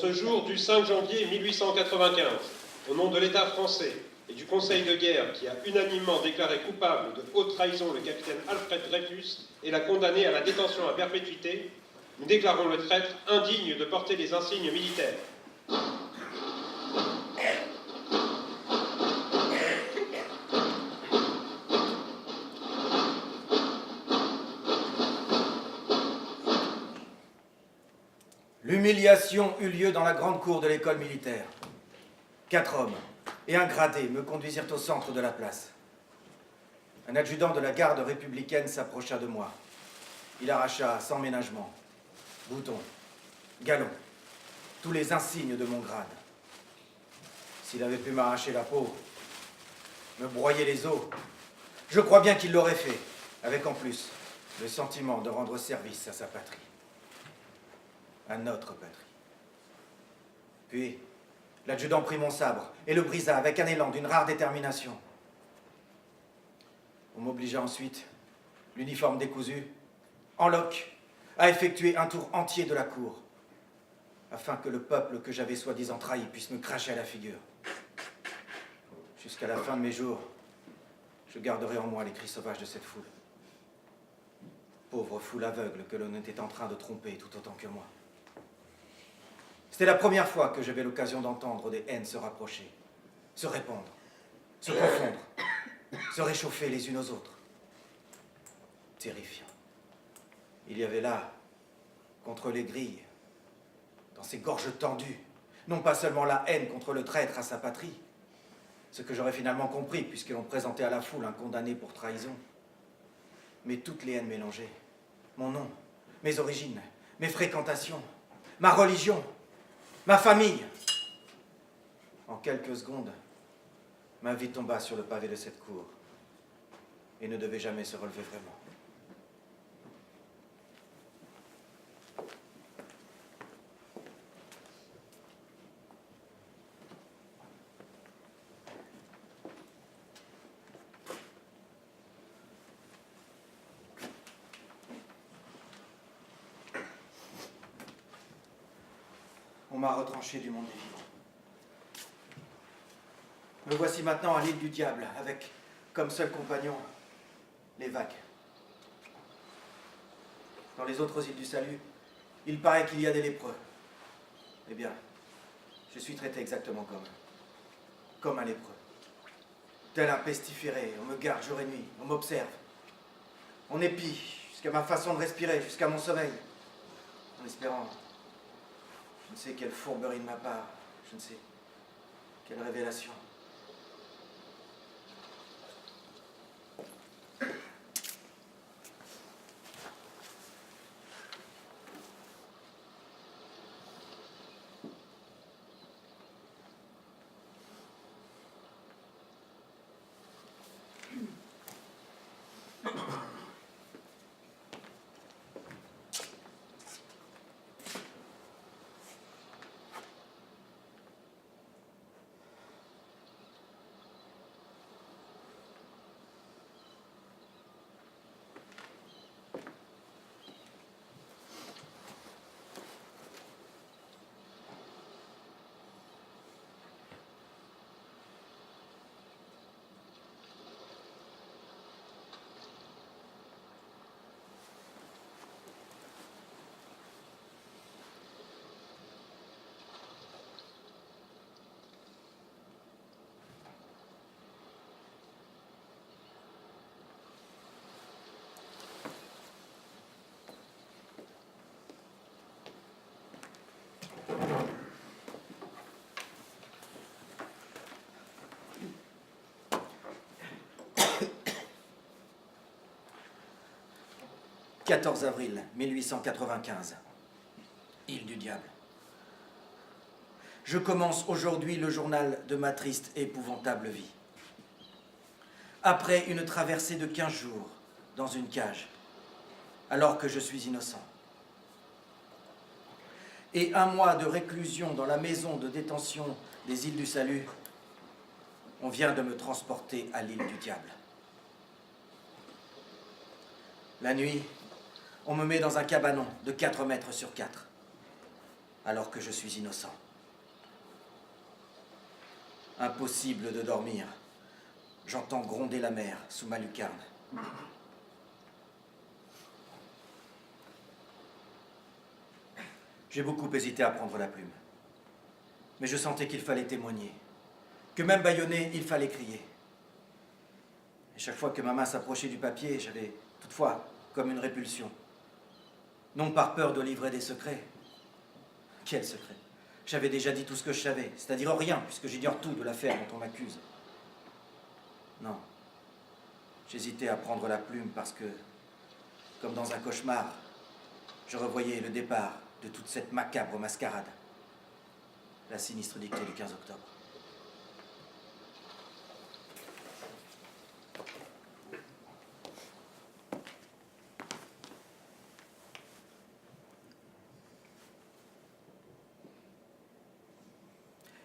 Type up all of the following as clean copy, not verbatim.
ce jour du 5 janvier 1895, au nom de l'État français et du Conseil de guerre qui a unanimement déclaré coupable de haute trahison le capitaine Alfred Dreyfus et l'a condamné à la détention à perpétuité, nous déclarons le traître indigne de porter les insignes militaires. L'humiliation eut lieu dans la grande cour de l'école militaire. 4 hommes et un gradé me conduisirent au centre de la place. Un adjudant de la garde républicaine s'approcha de moi. Il arracha sans ménagement boutons, galons, tous les insignes de mon grade. S'il avait pu m'arracher la peau, me broyer les os, je crois bien qu'il l'aurait fait, avec en plus le sentiment de rendre service à sa patrie. À notre patrie. Puis, l'adjudant prit mon sabre et le brisa avec un élan d'une rare détermination. On m'obligea ensuite, l'uniforme décousu, en loques, à effectuer un tour entier de la cour, afin que le peuple que j'avais soi-disant trahi puisse me cracher à la figure. Jusqu'à la fin de mes jours, je garderai en moi les cris sauvages de cette foule. Pauvre foule aveugle que l'on était en train de tromper tout autant que moi. C'était la première fois que j'avais l'occasion d'entendre des haines se rapprocher, se répandre, se confondre, se réchauffer les unes aux autres. Terrifiant. Il y avait là, contre les grilles, dans ces gorges tendues, non pas seulement la haine contre le traître à sa patrie, ce que j'aurais finalement compris puisque l'on présentait à la foule un condamné pour trahison, mais toutes les haines mélangées. Mon nom, mes origines, mes fréquentations, ma religion, ma famille. En quelques secondes, ma vie tomba sur le pavé de cette cour et ne devait jamais se relever vraiment. On m'a retranché du monde des vivants. Me voici maintenant à l'île du diable, avec comme seul compagnon les vagues. Dans les autres îles du salut, il paraît qu'il y a des lépreux. Eh bien, je suis traité exactement comme un lépreux. Tel un pestiféré, on me garde jour et nuit, on m'observe. On épie jusqu'à ma façon de respirer, jusqu'à mon sommeil, en espérant. Je ne sais quelle fourberie de ma part, je ne sais quelle révélation. « 14 avril 1895, île du diable. Je commence aujourd'hui le journal de ma triste et épouvantable vie. Après une traversée de 15 jours dans une cage, alors que je suis innocent, et 1 mois de réclusion dans la maison de détention des îles du Salut, on vient de me transporter à l'île du diable. La nuit, on me met dans un cabanon de 4 mètres sur 4. alors que je suis innocent. Impossible de dormir. J'entends gronder la mer sous ma lucarne. J'ai beaucoup hésité à prendre la plume. Mais je sentais qu'il fallait témoigner. Que même bâillonné, il fallait crier. Et chaque fois que ma main s'approchait du papier, j'avais toutefois comme une répulsion. Non par peur de livrer des secrets. Quel secret? J'avais déjà dit tout ce que je savais, c'est-à-dire rien, puisque j'ignore tout de l'affaire dont on m'accuse. Non. J'hésitais à prendre la plume parce que, comme dans un cauchemar, je revoyais le départ de toute cette macabre mascarade. La sinistre dictée du 15 octobre.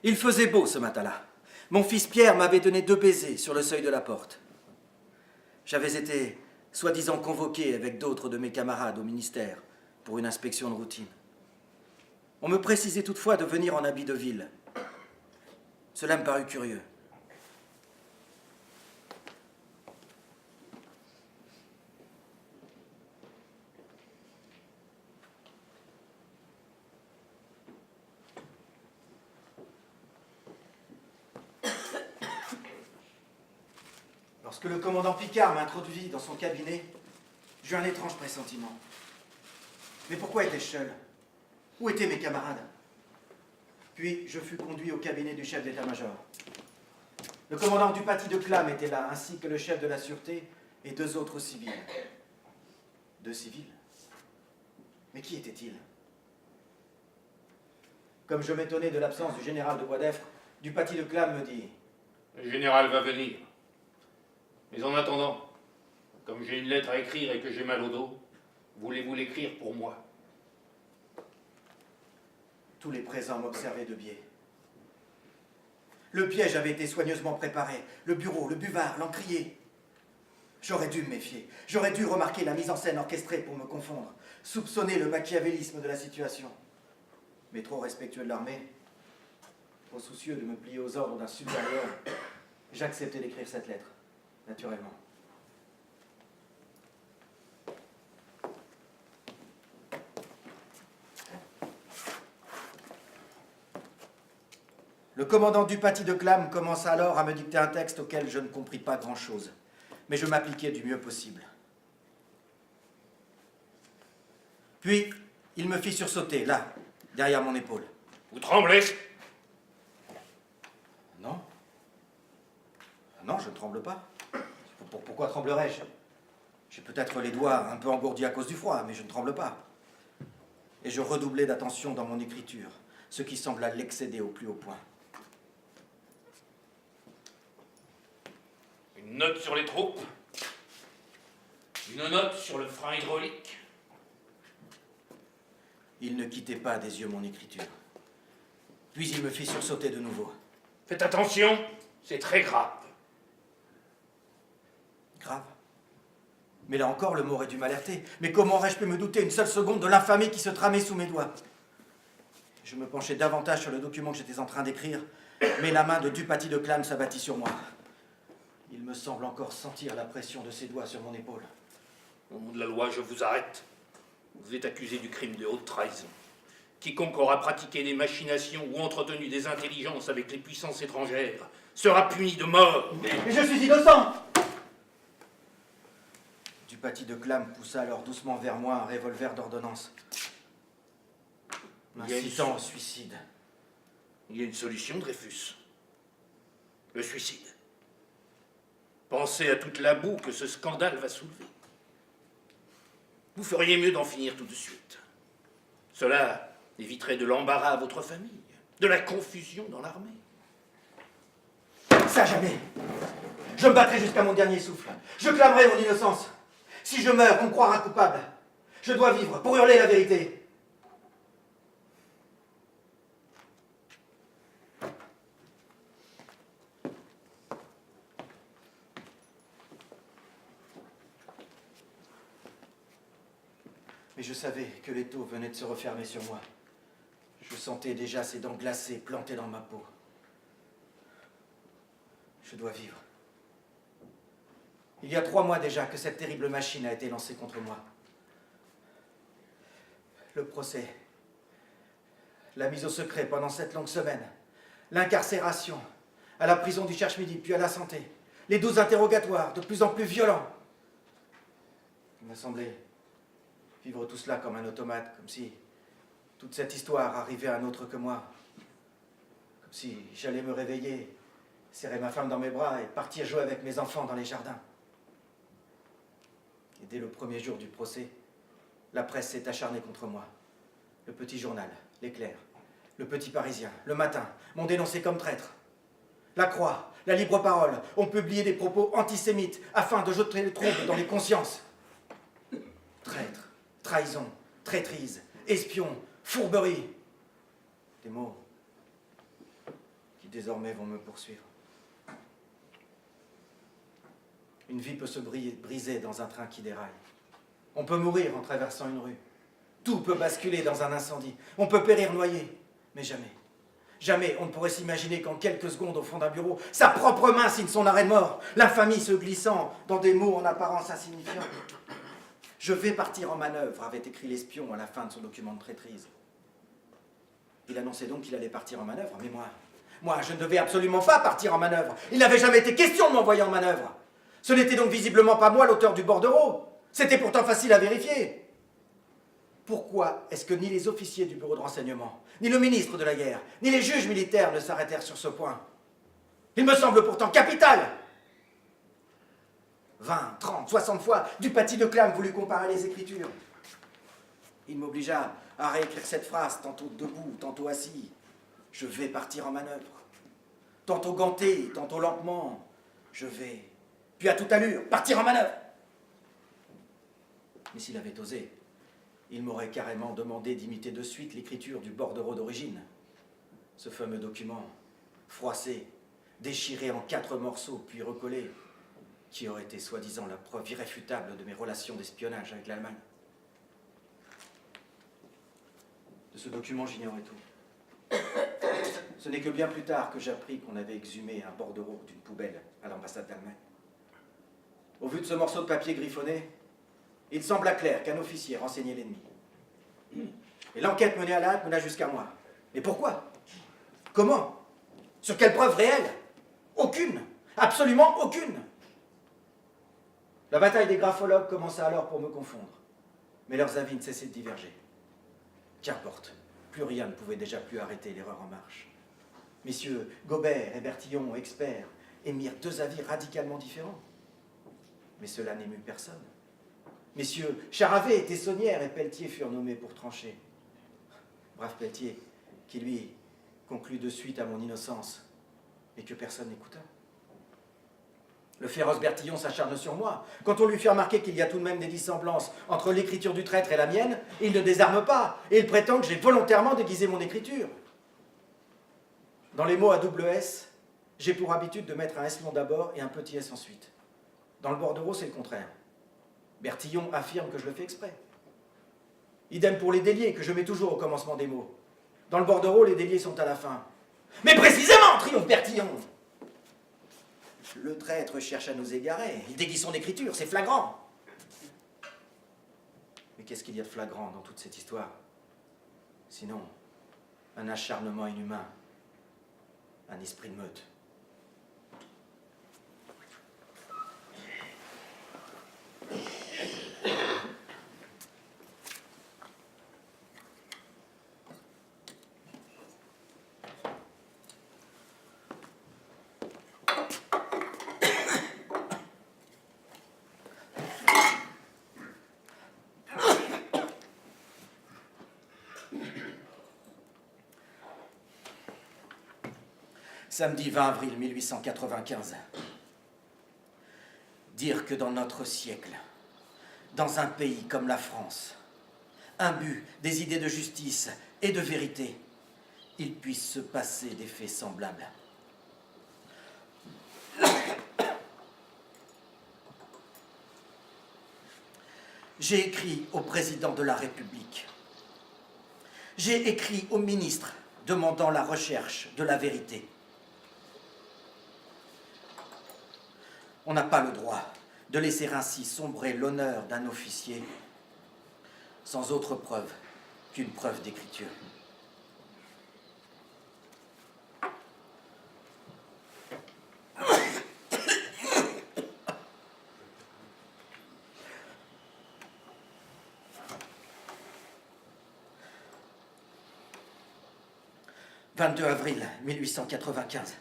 Il faisait beau ce matin-là. Mon fils Pierre m'avait donné 2 baisers sur le seuil de la porte. J'avais été, soi-disant, convoqué avec d'autres de mes camarades au ministère pour une inspection de routine. On me précisait toutefois de venir en habit de ville. Cela me parut curieux. Lorsque le commandant Picard m'introduisit dans son cabinet, j'eus un étrange pressentiment. Mais pourquoi étais-je seul? Où étaient mes camarades? Puis je fus conduit au cabinet du chef d'état-major. Le commandant du paty de Clam était là, ainsi que le chef de la sûreté et 2 autres civils. 2 civils? Mais qui étaient-ils? Comme je m'étonnais de l'absence du général de Boisdeffre, du paty de Clam me dit: Le général va venir. Mais en attendant, comme j'ai une lettre à écrire et que j'ai mal au dos, voulez-vous l'écrire pour moi? Tous les présents m'observaient de biais. Le piège avait été soigneusement préparé. Le bureau, le buvard, l'encrier. J'aurais dû me méfier. J'aurais dû remarquer la mise en scène orchestrée pour me confondre, soupçonner le machiavélisme de la situation. Mais trop respectueux de l'armée, trop soucieux de me plier aux ordres d'un supérieur, j'acceptais d'écrire cette lettre, naturellement. Le commandant du paty de Clam commença alors à me dicter un texte auquel je ne compris pas grand-chose, mais je m'appliquai du mieux possible. Puis, il me fit sursauter, là, derrière mon épaule. Vous tremblez? Non. Non, je ne tremble pas. Pourquoi tremblerais-je? J'ai peut-être les doigts un peu engourdis à cause du froid, mais je ne tremble pas. Et je redoublai d'attention dans mon écriture, ce qui sembla l'excéder au plus haut point. Une note sur les troupes. Une note sur le frein hydraulique. Il ne quittait pas des yeux mon écriture. Puis il me fit sursauter de nouveau. Faites attention, c'est très grave. Grave. Mais là encore, le mot aurait dû m'alerter. Mais comment aurais-je pu me douter une seule seconde de l'infamie qui se tramait sous mes doigts? Je me penchai davantage sur le document que j'étais en train d'écrire, mais la main de du paty de Clam s'abattit sur moi. Il me semble encore sentir la pression de ses doigts sur mon épaule. Au nom de la loi, je vous arrête. Vous êtes accusé du crime de haute trahison. Quiconque aura pratiqué des machinations ou entretenu des intelligences avec les puissances étrangères sera puni de mort. Mais je suis innocent! Du paty de Clam poussa alors doucement vers moi un revolver d'ordonnance, m'incitant au suicide. Il y a une solution, Dreyfus. Le suicide. Pensez à toute la boue que ce scandale va soulever. Vous feriez mieux d'en finir tout de suite. Cela éviterait de l'embarras à votre famille, de la confusion dans l'armée. Ça jamais! Je me battrai jusqu'à mon dernier souffle. Je clamerai mon innocence. Si je meurs, on me croira coupable. Je dois vivre pour hurler la vérité. Mais je savais que l'étau venait de se refermer sur moi. Je sentais déjà ses dents glacées plantées dans ma peau. Je dois vivre. Il y a 3 mois déjà que cette terrible machine a été lancée contre moi. Le procès, la mise au secret pendant 7 longues semaines, l'incarcération, à la prison du Cherche-Midi, puis à la Santé, les 12 interrogatoires, de plus en plus violents. Il m'a semblé vivre tout cela comme un automate, comme si toute cette histoire arrivait à un autre que moi. Comme si j'allais me réveiller, serrer ma femme dans mes bras et partir jouer avec mes enfants dans les jardins. Et dès le premier jour du procès, la presse s'est acharnée contre moi. Le petit journal, l'Éclair, le Petit Parisien, le Matin m'ont dénoncé comme traître. La Croix, la Libre Parole ont publié des propos antisémites afin de jeter le trouble dans les consciences. Traître, trahison, traîtrise, espion, fourberie. Des mots qui désormais vont me poursuivre. Une vie peut se briser dans un train qui déraille. On peut mourir en traversant une rue. Tout peut basculer dans un incendie. On peut périr noyé. Mais jamais, jamais on ne pourrait s'imaginer qu'en quelques secondes au fond d'un bureau, sa propre main signe son arrêt de mort, l'infamie se glissant dans des mots en apparence insignifiants. « Je vais partir en manœuvre », avait écrit l'espion à la fin de son document de traîtrise. Il annonçait donc qu'il allait partir en manœuvre, mais moi, je ne devais absolument pas partir en manœuvre. Il n'avait jamais été question de m'envoyer en manœuvre. Ce n'était donc visiblement pas moi l'auteur du bordereau. C'était pourtant facile à vérifier. Pourquoi est-ce que ni les officiers du bureau de renseignement, ni le ministre de la guerre, ni les juges militaires ne s'arrêtèrent sur ce point? Il me semble pourtant capital. 20, 30, 60 fois, Dupaty de Clam voulut comparer les écritures. Il m'obligea à réécrire cette phrase, tantôt debout, tantôt assis. Je vais partir en manœuvre. Tantôt ganté, tantôt lentement. Je vais, puis à toute allure, partir en manœuvre. Mais s'il avait osé, il m'aurait carrément demandé d'imiter de suite l'écriture du bordereau d'origine. Ce fameux document, froissé, déchiré en 4 morceaux, puis recollé, qui aurait été soi-disant la preuve irréfutable de mes relations d'espionnage avec l'Allemagne. De ce document, j'ignorais tout. Ce n'est que bien plus tard que j'appris qu'on avait exhumé un bordereau d'une poubelle à l'ambassade d'Allemagne. Au vu de ce morceau de papier griffonné, il sembla clair qu'un officier renseignait l'ennemi. Et l'enquête menée à la hâte mena jusqu'à moi. Mais pourquoi? Comment? Sur quelle preuve réelle? Aucune. Absolument aucune. La bataille des graphologues commença alors pour me confondre. Mais leurs avis ne cessaient de diverger. Qu'importe, plus rien ne pouvait déjà plus arrêter l'erreur en marche. Messieurs Gobert et Bertillon, experts, émirent 2 avis radicalement différents. Mais cela n'émut personne. Messieurs Charavet, Tessonnière et Pelletier furent nommés pour trancher. Brave Pelletier, qui lui conclut de suite à mon innocence, mais que personne n'écouta. Le féroce Bertillon s'acharne sur moi. Quand on lui fait remarquer qu'il y a tout de même des dissemblances entre l'écriture du traître et la mienne, il ne désarme pas, et il prétend que j'ai volontairement déguisé mon écriture. Dans les mots à double S, j'ai pour habitude de mettre un S long d'abord et un petit S ensuite. Dans le bordereau, c'est le contraire. Bertillon affirme que je le fais exprès. Idem pour les déliés, que je mets toujours au commencement des mots. Dans le bordereau, les déliés sont à la fin. Mais précisément, triomphe Bertillon! Le traître cherche à nous égarer. Il déguise son écriture, c'est flagrant. Mais qu'est-ce qu'il y a de flagrant dans toute cette histoire? Sinon, un acharnement inhumain, un esprit de meute. Samedi 20 avril 1895. Dire que dans notre siècle, dans un pays comme la France, imbu des idées de justice et de vérité, il puisse se passer des faits semblables. J'ai écrit au président de la République. J'ai écrit au ministre demandant la recherche de la vérité. On n'a pas le droit de laisser ainsi sombrer l'honneur d'un officier sans autre preuve qu'une preuve d'écriture. « 22 avril 1895.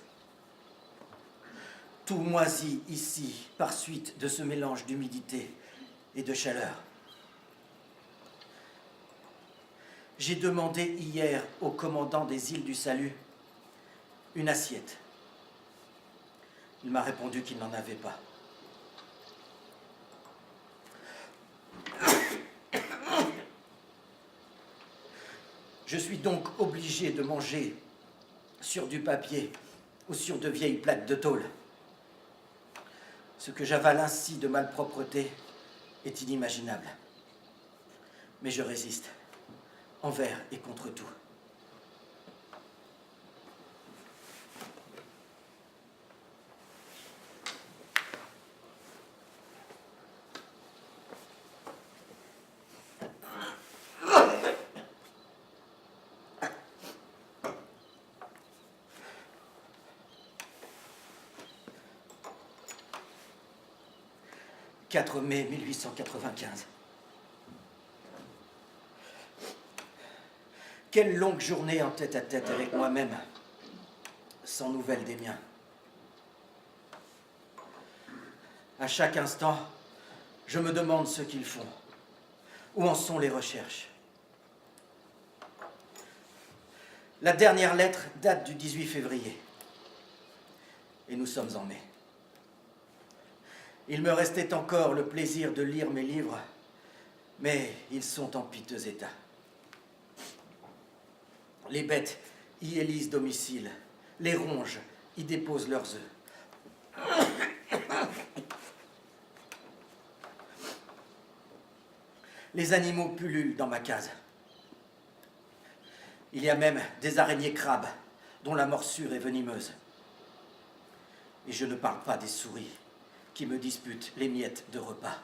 Tout moisi ici par suite de ce mélange d'humidité et de chaleur. J'ai demandé hier au commandant des îles du Salut une assiette. Il m'a répondu qu'il n'en avait pas. Je suis donc obligé de manger sur du papier ou sur de vieilles plaques de tôle. Ce que j'avale ainsi de malpropreté est inimaginable. Mais je résiste, envers et contre tout. « 4 mai 1895. Quelle longue journée en tête-à-tête avec moi-même, sans nouvelles des miens. À chaque instant, je me demande ce qu'ils font. Où en sont les recherches? La dernière lettre date du 18 février. Et nous sommes en mai. Il me restait encore le plaisir de lire mes livres, mais ils sont en piteux état. Les bêtes y élisent domicile, les ronges y déposent leurs œufs. Les animaux pullulent dans ma case. Il y a même des araignées crabes dont la morsure est venimeuse. Et je ne parle pas des souris qui me disputent les miettes de repas.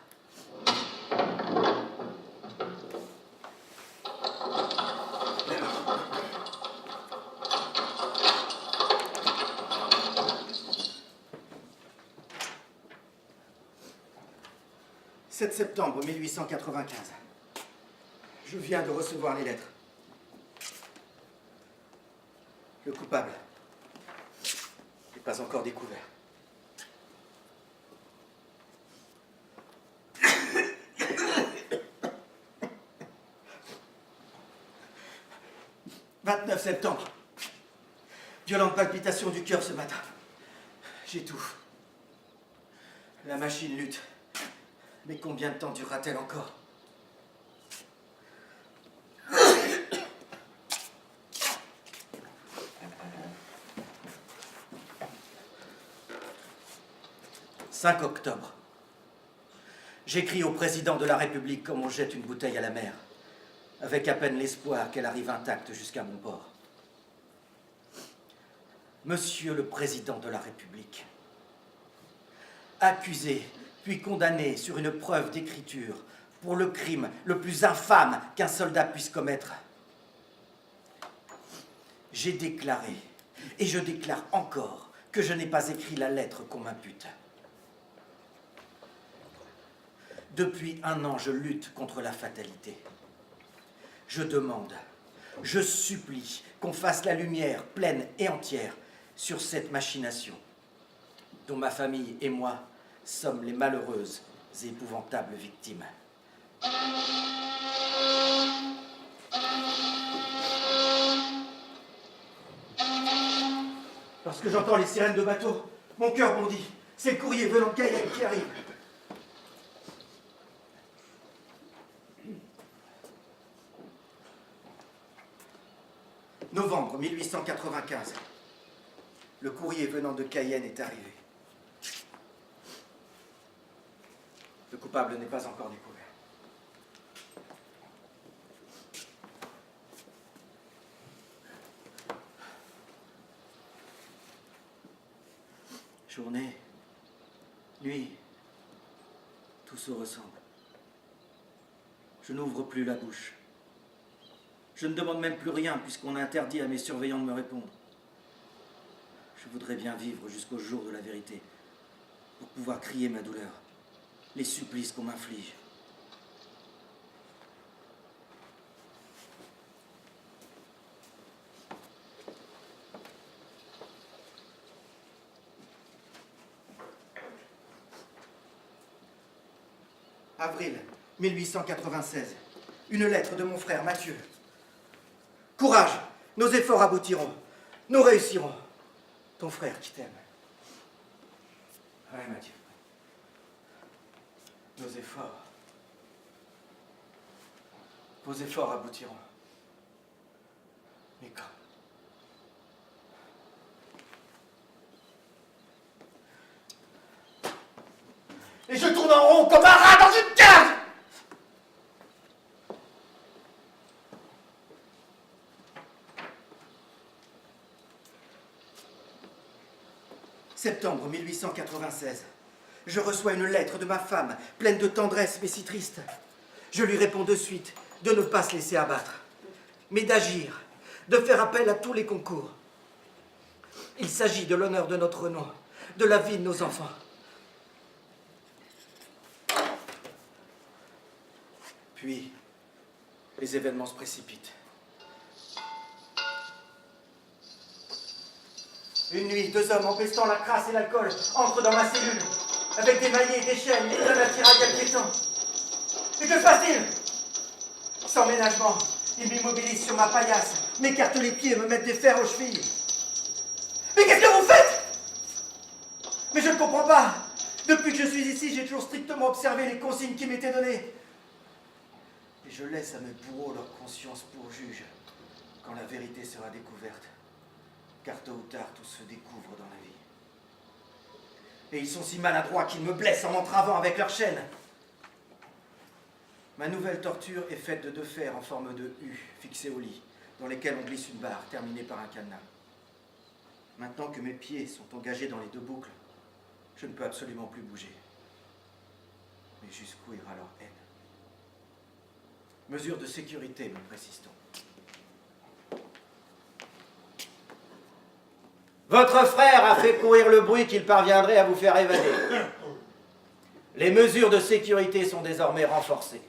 « 7 septembre 1895. Je viens de recevoir les lettres. Le coupable n'est pas encore découvert. « 29 septembre. Violente palpitation du cœur ce matin. J'étouffe. La machine lutte. Mais combien de temps durera-t-elle encore ? « 5 octobre. J'écris au président de la République comme on jette une bouteille à la mer, avec à peine l'espoir qu'elle arrive intacte jusqu'à mon port. Monsieur le président de la République, accusé puis condamné sur une preuve d'écriture pour le crime le plus infâme qu'un soldat puisse commettre, j'ai déclaré, et je déclare encore, que je n'ai pas écrit la lettre qu'on m'impute. Depuis 1 an, je lutte contre la fatalité. Je demande, je supplie qu'on fasse la lumière pleine et entière sur cette machination, dont ma famille et moi sommes les malheureuses et épouvantables victimes. Lorsque j'entends les sirènes de bateau, mon cœur bondit. C'est le courrier venant de Cayenne qui arrive. Novembre 1895. Le courrier venant de Cayenne est arrivé. Le coupable n'est pas encore découvert. Journée, nuit, tout se ressemble. Je n'ouvre plus la bouche. Je ne demande même plus rien puisqu'on a interdit à mes surveillants de me répondre. Je voudrais bien vivre jusqu'au jour de la vérité pour pouvoir crier ma douleur, les supplices qu'on m'inflige. Avril 1896. Une lettre de mon frère Mathieu. Courage, nos efforts aboutiront. Nous réussirons. Ton frère qui t'aime. Ouais, Mathieu. Nos efforts. Vos efforts aboutiront. Mais quand? Et je tourne en rond comme un rat dans une cage! Septembre 1896. Je reçois une lettre de ma femme, pleine de tendresse mais si triste. Je lui réponds de suite de ne pas se laisser abattre, mais d'agir, de faire appel à tous les concours. Il s'agit de l'honneur de notre nom, de la vie de nos enfants. Puis, les événements se précipitent. Une nuit, 2 hommes empestant la crasse et l'alcool entrent dans ma cellule, avec des maillets, des chaînes, et donnent un tirage inquiétant. Et que se passe-t-il? Sans ménagement, ils m'immobilisent sur ma paillasse, m'écartent les pieds et me mettent des fers aux chevilles. Mais qu'est-ce que vous faites? Mais je ne comprends pas. Depuis que je suis ici, j'ai toujours strictement observé les consignes qui m'étaient données. Et je laisse à mes bourreaux leur conscience pour juge quand la vérité sera découverte. Car tôt ou tard, tout se découvre dans la vie. Et ils sont si maladroits qu'ils me blessent en m'entravant avec leurs chaînes. Ma nouvelle torture est faite de 2 fers en forme de U, fixés au lit, dans lesquels on glisse une barre terminée par un cadenas. Maintenant que mes pieds sont engagés dans les 2 boucles, je ne peux absolument plus bouger. Mais jusqu'où ira leur haine? Mesure de sécurité, me précise-t-on. Votre frère a fait courir le bruit qu'il parviendrait à vous faire évader. Les mesures de sécurité sont désormais renforcées.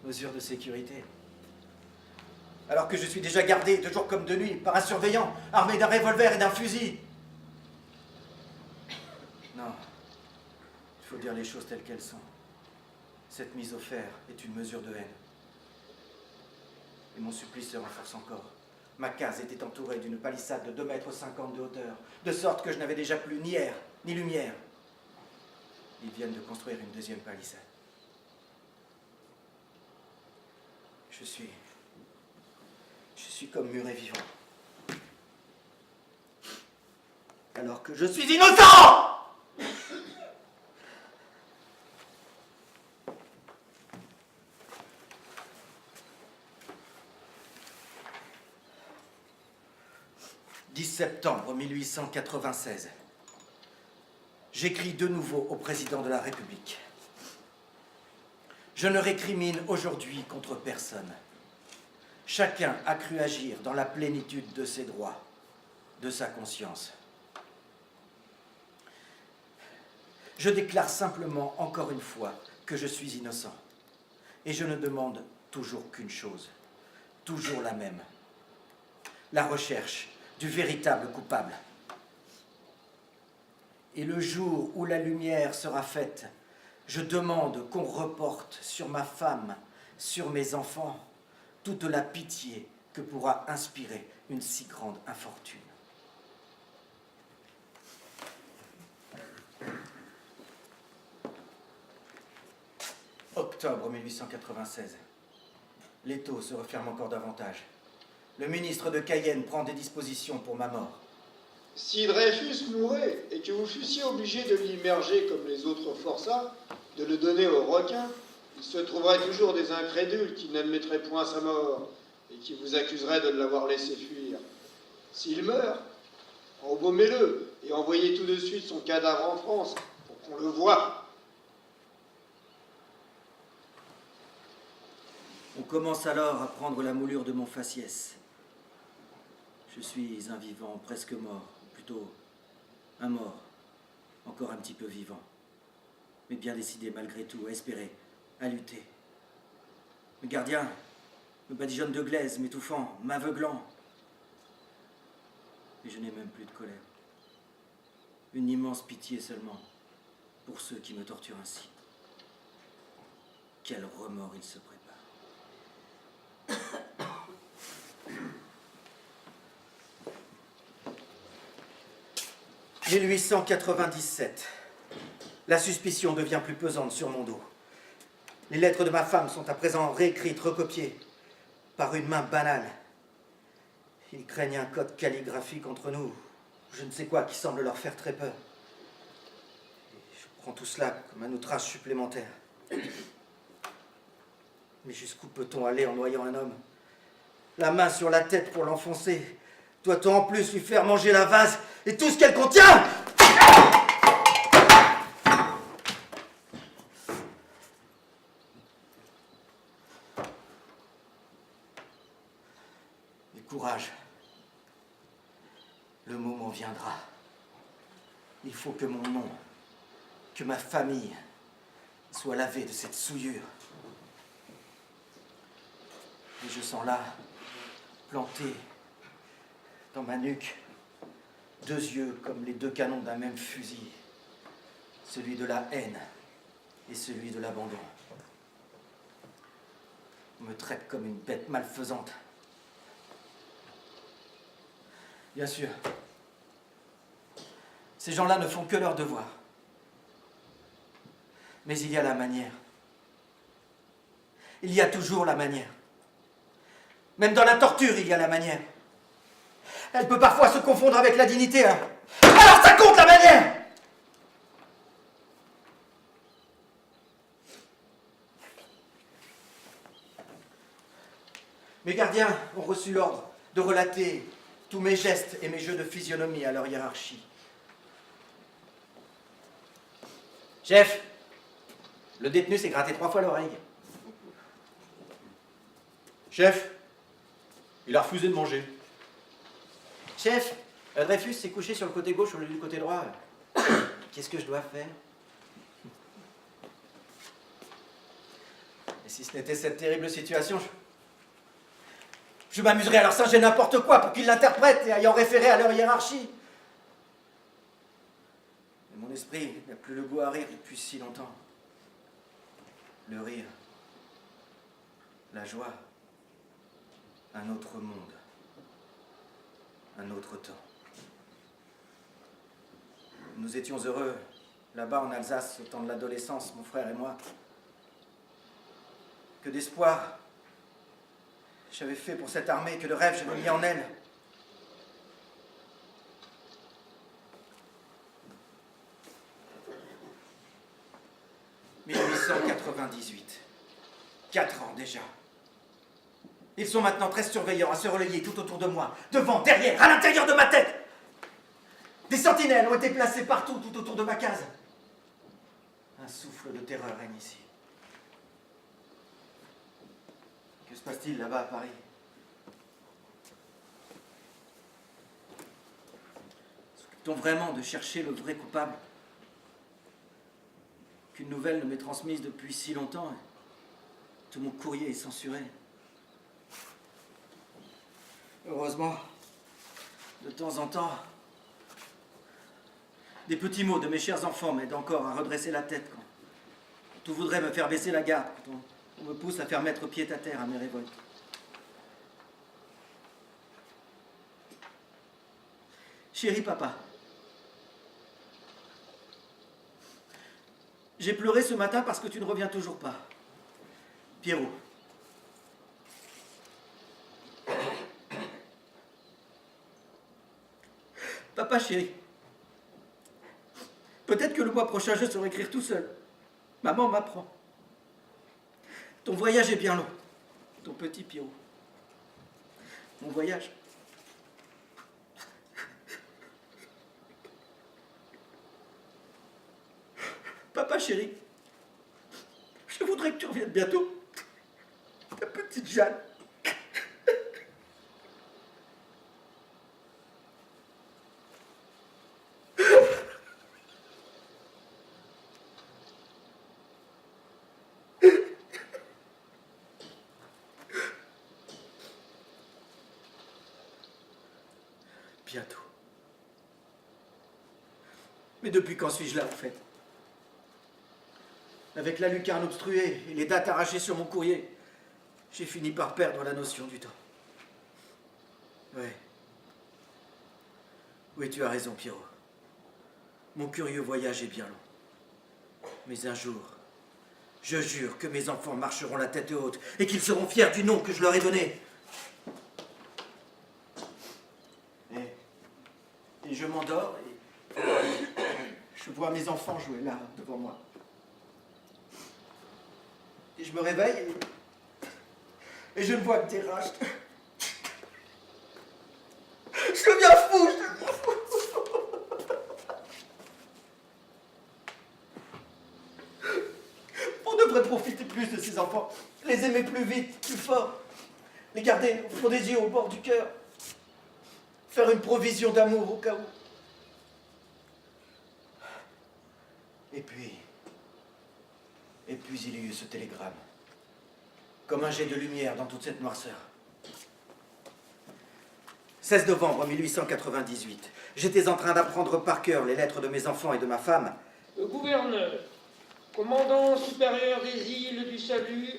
Mesures de sécurité? Alors que je suis déjà gardé, de jour comme de nuit, par un surveillant, armé d'un revolver et d'un fusil. Non, il faut dire les choses telles qu'elles sont. Cette mise au fer est une mesure de haine. Et mon supplice se renforce encore. Ma case était entourée d'une palissade de 2,50 mètres de hauteur, de sorte que je n'avais déjà plus ni air, ni lumière. Ils viennent de construire une 2e palissade. Je suis comme muré vivant. Alors que je suis innocent! « 10 septembre 1896. J'écris de nouveau au président de la République. Je ne récrimine aujourd'hui contre personne. Chacun a cru agir dans la plénitude de ses droits, de sa conscience. Je déclare simplement, encore une fois, que je suis innocent. Et je ne demande toujours qu'une chose, toujours la même. La recherche du véritable coupable. Et le jour où la lumière sera faite, je demande qu'on reporte sur ma femme, sur mes enfants, toute la pitié que pourra inspirer une si grande infortune. Octobre 1896. L'étau se referme encore davantage. Le ministre de Cayenne prend des dispositions pour ma mort. Si Dreyfus mourait et que vous fussiez obligé de l'immerger comme les autres forçats, de le donner aux requins, il se trouverait toujours des incrédules qui n'admettraient point sa mort et qui vous accuseraient de l'avoir laissé fuir. S'il meurt, Embaumez-le et envoyez tout de suite son cadavre en France pour qu'on le voie. On commence alors à prendre la moulure de mon faciès. Je suis un vivant presque mort, plutôt un mort, encore un petit peu vivant, mais bien décidé malgré tout à espérer, à lutter. Le gardien me badigeonne de glaise, m'étouffant, m'aveuglant. Et je n'ai même plus de colère. Une immense pitié seulement pour ceux qui me torturent ainsi. Quel remords il se prépare. 1897. La suspicion devient plus pesante sur mon dos. Les lettres de ma femme sont à présent réécrites, recopiées, par une main banale. Ils craignent un code calligraphique entre nous, je ne sais quoi, qui semble leur faire très peur. Et je prends tout cela comme un outrage supplémentaire. Mais jusqu'où peut-on aller en noyant un homme? La main sur la tête pour l'enfoncer. Doit-on en plus lui faire manger la vase et tout ce qu'elle contient? Mais courage. Le moment viendra. Il faut que mon nom, que ma famille soit lavée de cette souillure. Et je sens là, planté dans ma nuque, deux yeux comme les deux canons d'un même fusil, celui de la haine et celui de l'abandon. On me traite comme une bête malfaisante. Bien sûr, ces gens-là ne font que leur devoir. Mais il y a la manière. Il y a toujours la manière. Même dans la torture, il y a la manière. Elle peut parfois se confondre avec la dignité, hein. Alors ça compte, la manière! Mes gardiens ont reçu l'ordre de relater tous mes gestes et mes jeux de physionomie à leur hiérarchie. Chef, le détenu s'est gratté 3 fois l'oreille. Chef, il a refusé de manger. Chef, Dreyfus s'est couché sur le côté gauche au lieu du côté droit. Qu'est-ce que je dois faire? Et si ce n'était cette terrible situation, je m'amuserais à leur singer n'importe quoi pour qu'ils l'interprètent et ayant référé à leur hiérarchie. Mais mon esprit n'a plus le goût à rire depuis si longtemps. Le rire, la joie, un autre monde. Un autre temps. Nous étions heureux, là-bas en Alsace, au temps de l'adolescence, mon frère et moi. Que d'espoir j'avais fait pour cette armée, que de rêves j'avais mis en elle. « 1898. 4 ans déjà. Ils sont maintenant 13 surveillants à se relayer tout autour de moi, devant, derrière, à l'intérieur de ma tête. Des sentinelles ont été placées partout, tout autour de ma case. Un souffle de terreur règne ici. Que se passe-t-il là-bas à Paris? S'occupe-t-on vraiment de chercher le vrai coupable? Qu'une nouvelle ne m'est transmise depuis si longtemps. Tout mon courrier est censuré. Heureusement, de temps en temps, des petits mots de mes chers enfants m'aident encore à redresser la tête quand tout voudrait me faire baisser la garde, quand on me pousse à faire mettre pied à terre à mes révoltes. Chéri papa, j'ai pleuré ce matin parce que tu ne reviens toujours pas. Pierrot. Papa chéri, peut-être que le mois prochain je saurai écrire tout seul. Maman m'apprend. Ton voyage est bien long, ton petit Pierrot. Mon voyage. chérie. Je voudrais que tu reviennes bientôt. Ta petite Jeanne. Bientôt. Mais depuis quand suis-je là, en fait? Avec la lucarne obstruée et les dates arrachées sur mon courrier, j'ai fini par perdre la notion du temps. Ouais. Oui, tu as raison, Pierrot. Mon curieux voyage est bien long. Mais un jour, je jure que mes enfants marcheront la tête haute et qu'ils seront fiers du nom que je leur ai donné. Et je m'endors et je vois mes enfants jouer là, devant moi. Et je me réveille et je ne vois que des rats. Je deviens fou, je deviens fou. On devrait profiter plus de ces enfants, les aimer plus vite, plus fort, les garder au fond des yeux, au bord du cœur, faire une provision d'amour au cas où. Et puis il y a eu ce télégramme, comme un jet de lumière dans toute cette noirceur. 16 novembre 1898. J'étais en train d'apprendre par cœur les lettres de mes enfants et de ma femme. Le gouverneur, commandant supérieur des îles du Salut,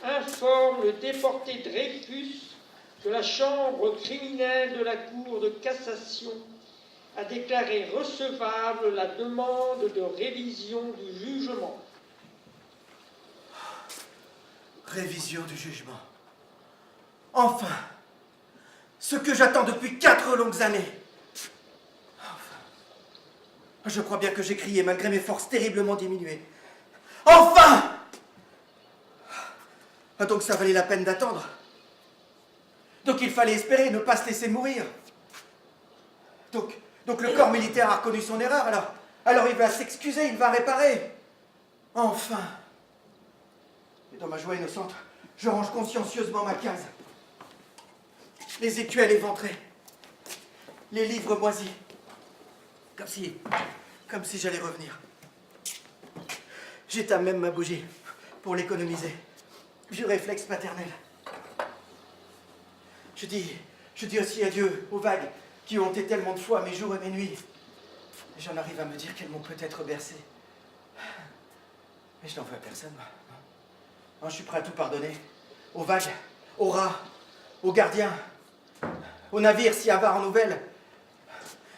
informe le déporté Dreyfus que la chambre criminelle de la Cour de cassation a déclaré recevable la demande de révision du jugement. Révision du jugement. Enfin, ce que j'attends depuis 4 longues années. Enfin, je crois bien que j'ai crié malgré mes forces terriblement diminuées. Enfin! Ah, donc ça valait la peine d'attendre. Donc il fallait espérer ne pas se laisser mourir. Donc le corps militaire a reconnu son erreur, alors il va s'excuser, il va réparer. Enfin. Et dans ma joie innocente, je range consciencieusement ma case. Les écuelles éventrées, les livres moisis, comme si j'allais revenir. J'éteins même ma bougie pour l'économiser. Vieux réflexe paternel. Je dis aussi adieu aux vagues qui ont hanté tellement de fois mes jours et mes nuits. Et j'en arrive à me dire qu'elles m'ont peut-être bercé. Mais je n'en veux à personne, moi. Non, je suis prêt à tout pardonner. Aux vagues, aux rats, aux gardiens, aux navires si avares en nouvelles.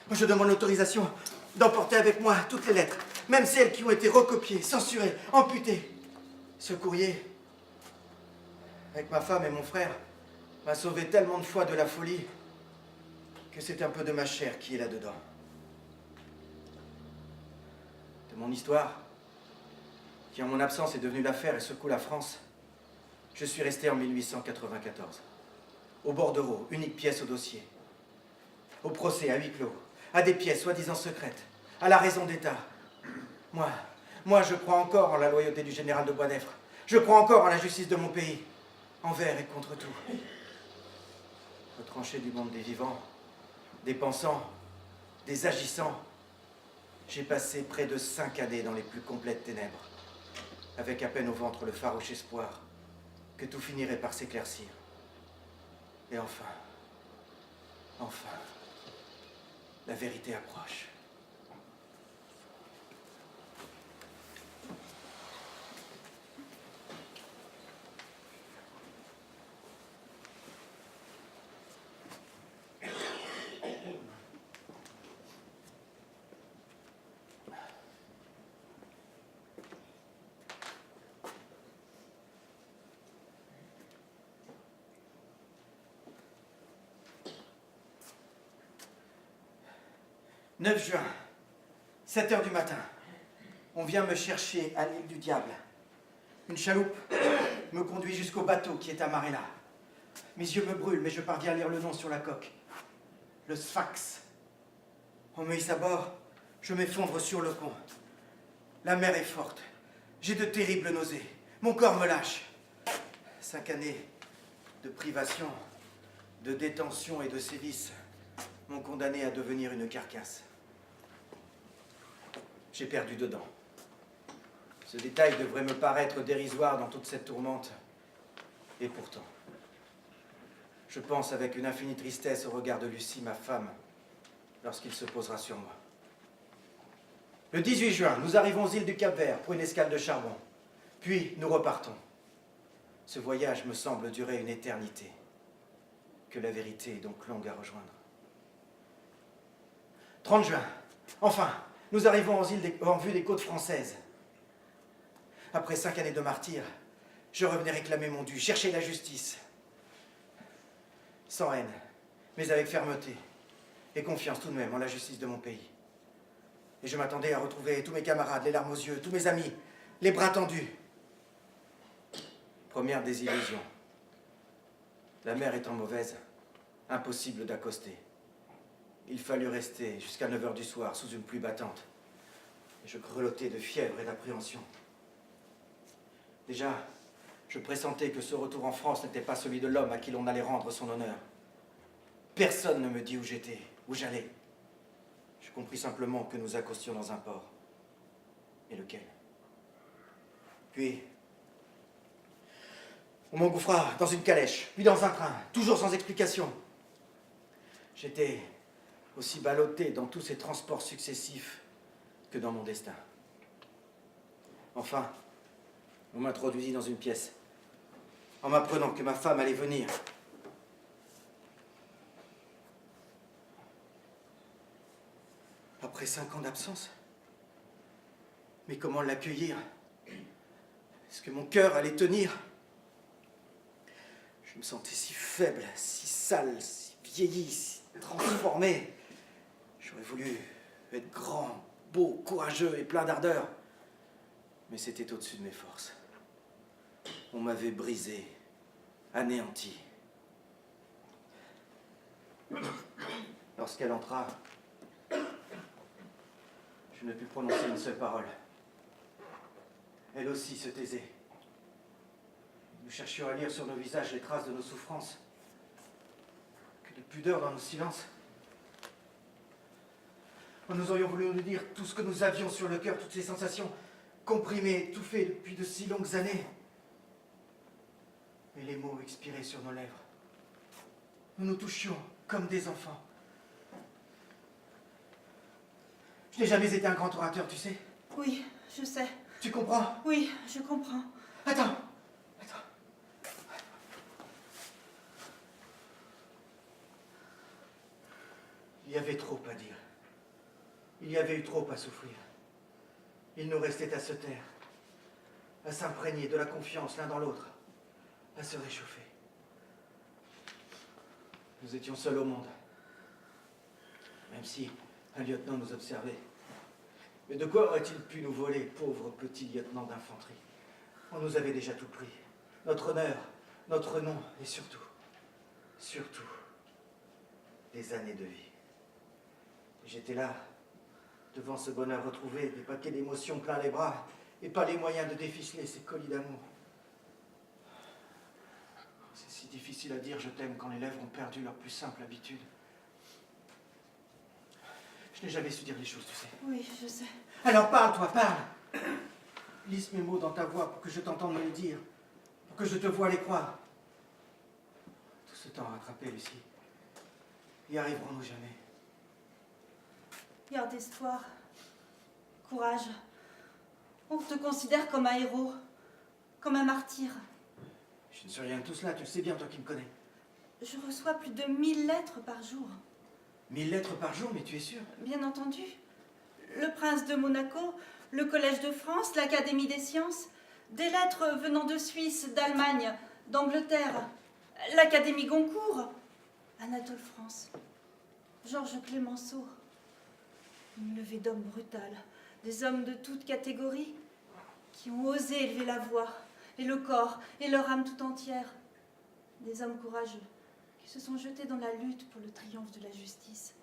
Je demande l'autorisation d'emporter avec moi toutes les lettres, même celles qui ont été recopiées, censurées, amputées. Ce courrier, avec ma femme et mon frère, m'a sauvé tellement de fois de la folie que c'est un peu de ma chair qui est là-dedans. De mon histoire, qui en mon absence est devenue l'affaire et secoue la France, je suis resté en 1894. Au bordereau, unique pièce au dossier. Au procès, à huis clos, à des pièces soi-disant secrètes, à la raison d'État. Moi, je crois encore en la loyauté du général de Boisdeffre. Je crois encore en la justice de mon pays, envers et contre tout. Retranché du monde des vivants, des pensants, des agissants, j'ai passé près de 5 années dans les plus complètes ténèbres, avec à peine au ventre le farouche espoir que tout finirait par s'éclaircir. Et enfin, la vérité approche. « 9 juin, 7 heures du matin. On vient me chercher à l'île du Diable. Une chaloupe me conduit jusqu'au bateau qui est amarré là. Mes yeux me brûlent, mais je parviens à lire le nom sur la coque. Le Sphinx. On me hisse à bord, je m'effondre sur le pont. La mer est forte. J'ai de terribles nausées. Mon corps me lâche. 5 années de privation, de détention et de sévices m'ont condamné à devenir une carcasse. J'ai perdu dedans. Ce détail devrait me paraître dérisoire dans toute cette tourmente. Et pourtant, je pense avec une infinie tristesse au regard de Lucie, ma femme, lorsqu'il se posera sur moi. Le 18 juin, nous arrivons aux îles du Cap-Vert pour une escale de charbon. Puis, nous repartons. Ce voyage me semble durer une éternité. Que la vérité est donc longue à rejoindre. 30 juin. Enfin, nous arrivons en vue des côtes françaises. Après 5 années de martyrs, je revenais réclamer mon dû, chercher la justice. Sans haine, mais avec fermeté et confiance tout de même en la justice de mon pays. Et je m'attendais à retrouver tous mes camarades, les larmes aux yeux, tous mes amis, les bras tendus. Première désillusion. La mer étant mauvaise, impossible d'accoster. Il fallut rester jusqu'à 9 h du soir sous une pluie battante. Et je grelottais de fièvre et d'appréhension. Déjà, je pressentais que ce retour en France n'était pas celui de l'homme à qui l'on allait rendre son honneur. Personne ne me dit où j'étais, où j'allais. Je compris simplement que nous accostions dans un port. Et lequel? Puis, on m'engouffra dans une calèche, puis dans un train, toujours sans explication. J'étais aussi ballotté dans tous ces transports successifs que dans mon destin. Enfin, on m'introduisit dans une pièce, en m'apprenant que ma femme allait venir. Après 5 ans d'absence. Mais comment l'accueillir? Est-ce que mon cœur allait tenir? Je me sentais si faible, si sale, si vieilli, si transformé. J'aurais voulu être grand, beau, courageux et plein d'ardeur. Mais c'était au-dessus de mes forces. On m'avait brisé, anéanti. Lorsqu'elle entra, je ne pus prononcer une seule parole. Elle aussi se taisait. Nous cherchions à lire sur nos visages les traces de nos souffrances. Que de pudeur dans nos silences. Nous aurions voulu nous dire tout ce que nous avions sur le cœur, toutes ces sensations comprimées, étouffées depuis de si longues années. Mais les mots expiraient sur nos lèvres. Nous nous touchions comme des enfants. Je n'ai jamais été un grand orateur, tu sais. Oui, je sais. Tu comprends? Oui, je comprends. Attends. Il y avait trop à dire. Il y avait eu trop à souffrir. Il nous restait à se taire, à s'imprégner de la confiance l'un dans l'autre, à se réchauffer. Nous étions seuls au monde, même si un lieutenant nous observait. Mais de quoi aurait-il pu nous voler, pauvre petit lieutenant d'infanterie? On nous avait déjà tout pris. Notre honneur, notre nom, et surtout, des années de vie. J'étais là, devant ce bonheur retrouvé, des paquets d'émotions plein les bras, et pas les moyens de déficeler ces colis d'amour. C'est si difficile à dire je t'aime quand les lèvres ont perdu leur plus simple habitude. Je n'ai jamais su dire les choses, tu sais. Oui, je sais. Alors parle, toi, parle. Lisse mes mots dans ta voix pour que je t'entende me les dire, pour que je te voie les croire. Tout ce temps rattrapé, Lucie. Y arriverons-nous jamais? Garde espoir. Courage. On te considère comme un héros, comme un martyr. Je ne suis rien de tout cela, tu le sais bien, toi qui me connais. Je reçois plus de 1000 lettres par jour. 1000 lettres par jour, mais tu es sûr? Bien entendu. Le prince de Monaco, le Collège de France, l'Académie des sciences, des lettres venant de Suisse, d'Allemagne, d'Angleterre, l'Académie Goncourt, Anatole France, Georges Clémenceau. Une levée d'hommes brutale, des hommes de toutes catégories qui ont osé élever la voix et le corps et leur âme tout entière. Des hommes courageux qui se sont jetés dans la lutte pour le triomphe de la justice.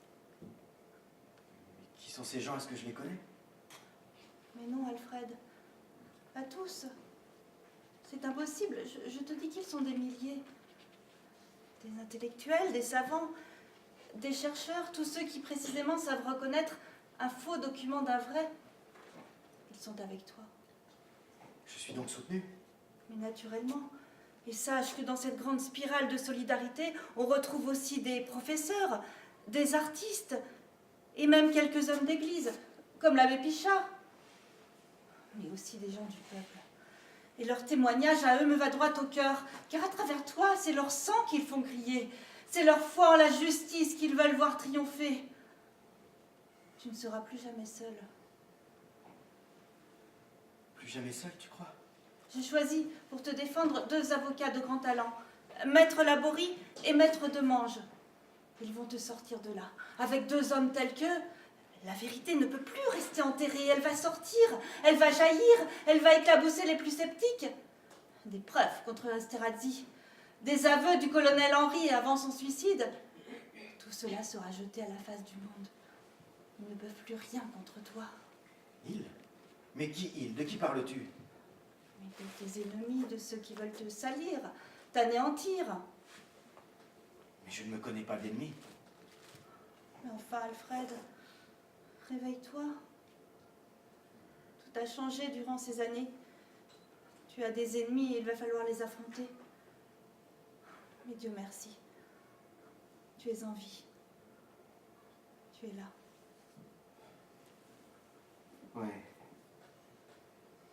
Qui sont ces gens? Est-ce que je les connais? Mais non, Alfred. Pas tous. C'est impossible. Je te dis qu'ils sont des milliers. Des intellectuels, des savants, des chercheurs, tous ceux qui précisément savent reconnaître un faux document d'un vrai. Ils sont avec toi. Je suis donc soutenu. Mais naturellement. Et sache que dans cette grande spirale de solidarité, on retrouve aussi des professeurs, des artistes, et même quelques hommes d'église, comme l'abbé Pichard. Mais aussi des gens du peuple. Et leur témoignage à eux me va droit au cœur, car à travers toi, c'est leur sang qu'ils font crier. C'est leur foi en la justice qu'ils veulent voir triompher. Tu ne seras plus jamais seul. Plus jamais seul, tu crois? J'ai choisi pour te défendre 2 avocats de grand talent, Maître Laborie et Maître Demange. Ils vont te sortir de là. Avec 2 hommes tels qu'eux, la vérité ne peut plus rester enterrée. Elle va sortir, elle va jaillir, elle va éclabousser les plus sceptiques. Des preuves contre Esterhazy, des aveux du colonel Henry avant son suicide. Tout cela sera jeté à la face du monde. Ils ne peuvent plus rien contre toi. Ils? Mais qui ils? De qui parles-tu? Mais de tes ennemis, de ceux qui veulent te salir, t'anéantir. Mais je ne me connais pas d'ennemi. Mais enfin, Alfred, réveille-toi. Tout a changé durant ces années. Tu as des ennemis et il va falloir les affronter. Mais Dieu merci, tu es en vie. Tu es là. Ouais.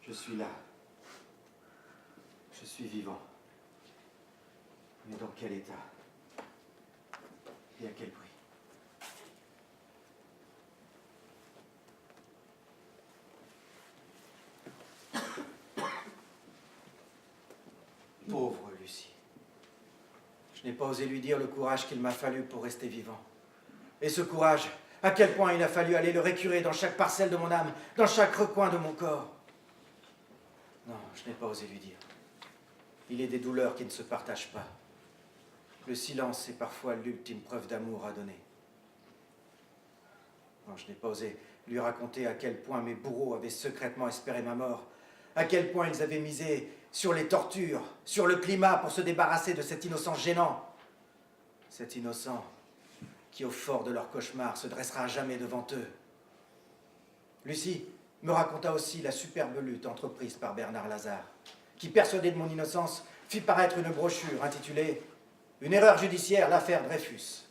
Je suis là. Je suis vivant. Mais dans quel état? Et à quel prix? Pauvre Lucie. Je n'ai pas osé lui dire le courage qu'il m'a fallu pour rester vivant. Et ce courage, à quel point il a fallu aller le récurer dans chaque parcelle de mon âme, dans chaque recoin de mon corps. Non, je n'ai pas osé lui dire. Il est des douleurs qui ne se partagent pas. Le silence est parfois l'ultime preuve d'amour à donner. Non, je n'ai pas osé lui raconter à quel point mes bourreaux avaient secrètement espéré ma mort, à quel point ils avaient misé sur les tortures, sur le climat pour se débarrasser de cet innocent gênant. Cet innocent qui, au fort de leur cauchemar, se dressera à jamais devant eux. Lucie me raconta aussi la superbe lutte entreprise par Bernard Lazare, qui, persuadé de mon innocence, fit paraître une brochure intitulée « Une erreur judiciaire, l'affaire Dreyfus ».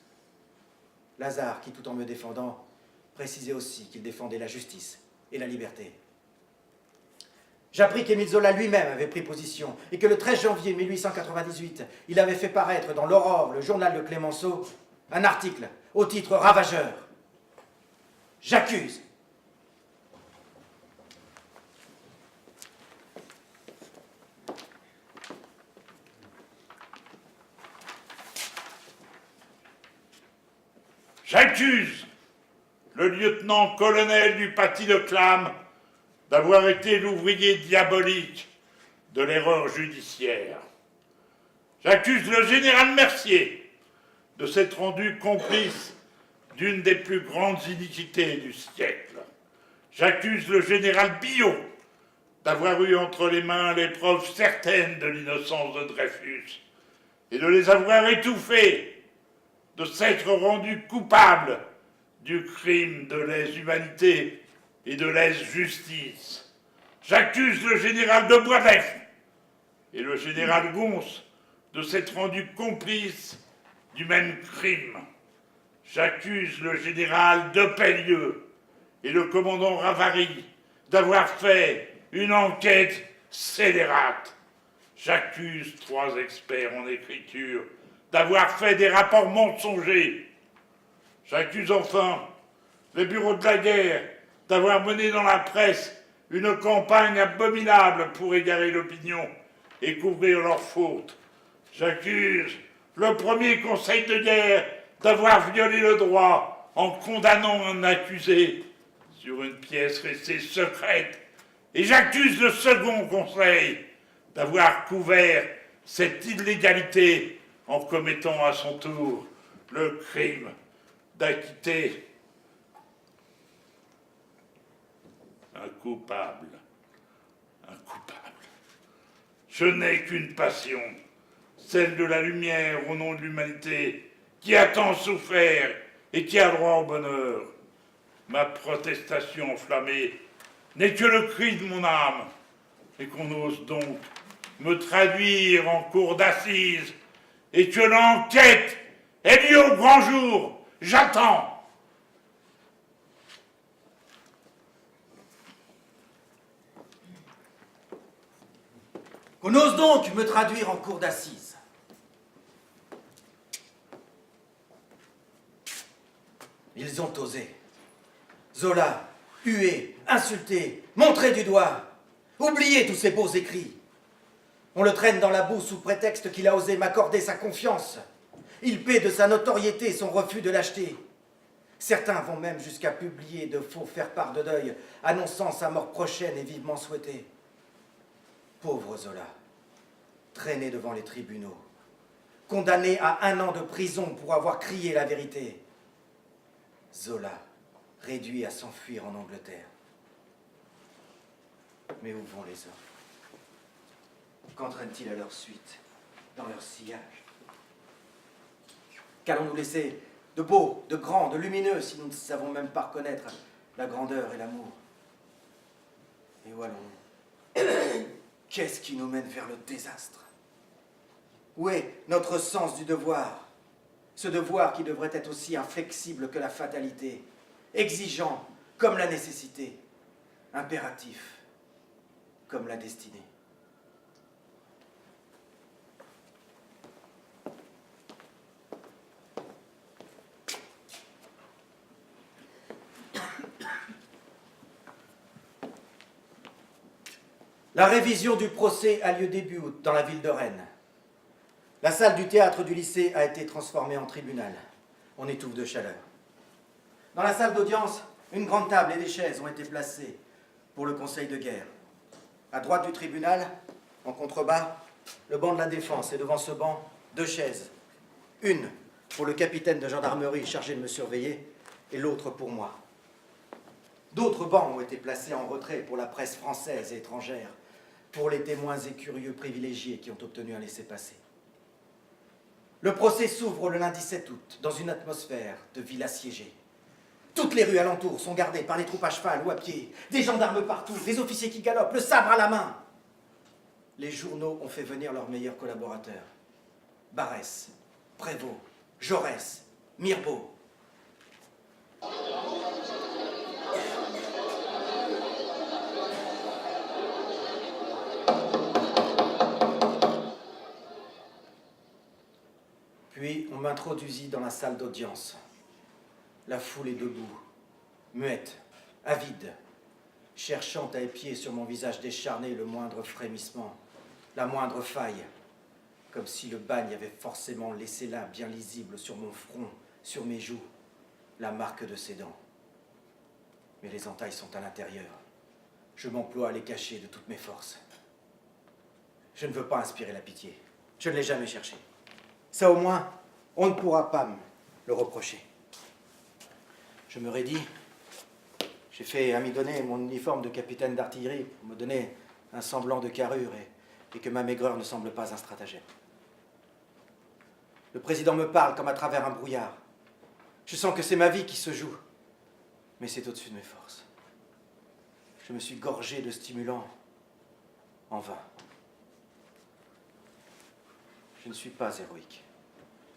Lazare, qui, tout en me défendant, précisait aussi qu'il défendait la justice et la liberté. J'appris qu'Émile Zola lui-même avait pris position et que le 13 janvier 1898, il avait fait paraître dans l'Aurore, le journal de Clémenceau, un article au titre ravageur. « J'accuse ». J'accuse le lieutenant-colonel du paty de Clam d'avoir été l'ouvrier diabolique de l'erreur judiciaire. J'accuse le général Mercier de s'être rendu complice d'une des plus grandes iniquités du siècle. J'accuse le général Billot d'avoir eu entre les mains les preuves certaines de l'innocence de Dreyfus et de les avoir étouffées, de s'être rendu coupable du crime de lèse-humanité et de lèse-justice. J'accuse le général de Boisdeffre et le général Gons de s'être rendu complice du même crime. J'accuse le général de Pellieu et le commandant Ravary d'avoir fait une enquête scélérate. J'accuse 3 experts en écriture d'avoir fait des rapports mensongers. J'accuse enfin les bureaux de la guerre d'avoir mené dans la presse une campagne abominable pour égarer l'opinion et couvrir leurs fautes. J'accuse le premier conseil de guerre d'avoir violé le droit en condamnant un accusé sur une pièce restée secrète. Et j'accuse le second conseil d'avoir couvert cette illégalité en commettant à son tour le crime d'acquitter un coupable. Un coupable. Je n'ai qu'une passion, celle de la lumière au nom de l'humanité, qui a tant souffert et qui a droit au bonheur. Ma protestation enflammée n'est que le cri de mon âme, et qu'on ose donc me traduire en cour d'assises, et que l'enquête ait lieu au grand jour. J'attends. Qu'on ose donc me traduire en cour d'assises. Ils ont osé. Zola, hué, insulté, montré du doigt. Oubliez tous ces beaux écrits. On le traîne dans la boue sous prétexte qu'il a osé m'accorder sa confiance. Il paie de sa notoriété son refus de l'acheter. Certains vont même jusqu'à publier de faux faire-part de deuil, annonçant sa mort prochaine et vivement souhaitée. Pauvre Zola, traîné devant les tribunaux, condamné à 1 an de prison pour avoir crié la vérité. Zola, réduit à s'enfuir en Angleterre. Mais où vont les hommes? Qu'entraînent-ils à leur suite, dans leur sillage? Qu'allons-nous laisser de beau, de grand, de lumineux, si nous ne savons même pas reconnaître la grandeur et l'amour? Et où allons-nous? Qu'est-ce qui nous mène vers le désastre? Où est notre sens du devoir? Ce devoir qui devrait être aussi inflexible que la fatalité, exigeant comme la nécessité, impératif comme la destinée. La révision du procès a lieu début août dans la ville de Rennes. La salle du théâtre du lycée a été transformée en tribunal. On étouffe de chaleur. Dans la salle d'audience, une grande table et des chaises ont été placées pour le conseil de guerre. À droite du tribunal, en contrebas, le banc de la défense et devant ce banc, 2 chaises. Une pour le capitaine de gendarmerie chargé de me surveiller et l'autre pour moi. D'autres bancs ont été placés en retrait pour la presse française et étrangère, pour les témoins et curieux privilégiés qui ont obtenu un laissez-passer. Le procès s'ouvre le lundi 7 août, dans une atmosphère de ville assiégée. Toutes les rues alentours sont gardées par des troupes à cheval ou à pied, des gendarmes partout, des officiers qui galopent, le sabre à la main. Les journaux ont fait venir leurs meilleurs collaborateurs. Barrès, Prévost, Jaurès, Mirbeau. Puis on m'introduisit dans la salle d'audience. La foule est debout, muette, avide, cherchant à épier sur mon visage décharné le moindre frémissement, la moindre faille, comme si le bagne avait forcément laissé là, bien lisible sur mon front, sur mes joues, la marque de ses dents. Mais les entailles sont à l'intérieur. Je m'emploie à les cacher de toutes mes forces. Je ne veux pas inspirer la pitié. Je ne l'ai jamais cherché. Ça au moins, on ne pourra pas me le reprocher. Je me raidis. J'ai fait amidonner mon uniforme de capitaine d'artillerie pour me donner un semblant de carrure et que ma maigreur ne semble pas un stratagème. Le président me parle comme à travers un brouillard. Je sens que c'est ma vie qui se joue, mais c'est au-dessus de mes forces. Je me suis gorgé de stimulants en vain. Je ne suis pas héroïque.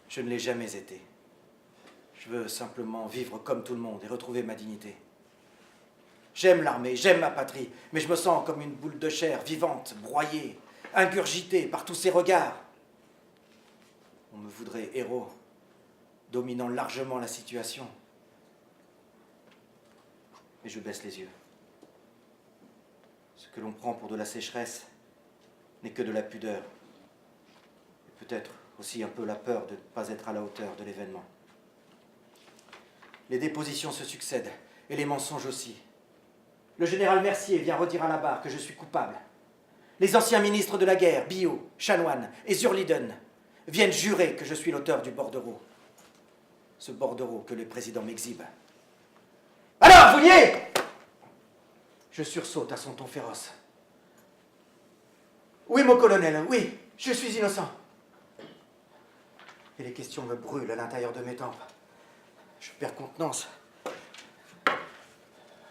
Je ne l'ai jamais été. Je veux simplement vivre comme tout le monde et retrouver ma dignité. J'aime l'armée, j'aime ma patrie, mais je me sens comme une boule de chair vivante, broyée, ingurgitée par tous ces regards. On me voudrait héros, dominant largement la situation. Mais je baisse les yeux. Ce que l'on prend pour de la sécheresse n'est que de la pudeur. Et peut-être aussi un peu la peur de ne pas être à la hauteur de l'événement. Les dépositions se succèdent, et les mensonges aussi. Le général Mercier vient redire à la barre que je suis coupable. Les anciens ministres de la guerre, Biot, Chanoine et Zurliden, viennent jurer que je suis l'auteur du bordereau. Ce bordereau que le président m'exhibe. Alors, vous niez? Je sursaute à son ton féroce. Oui, mon colonel, oui, je suis innocent. Et les questions me brûlent à l'intérieur de mes tempes. Je perds contenance.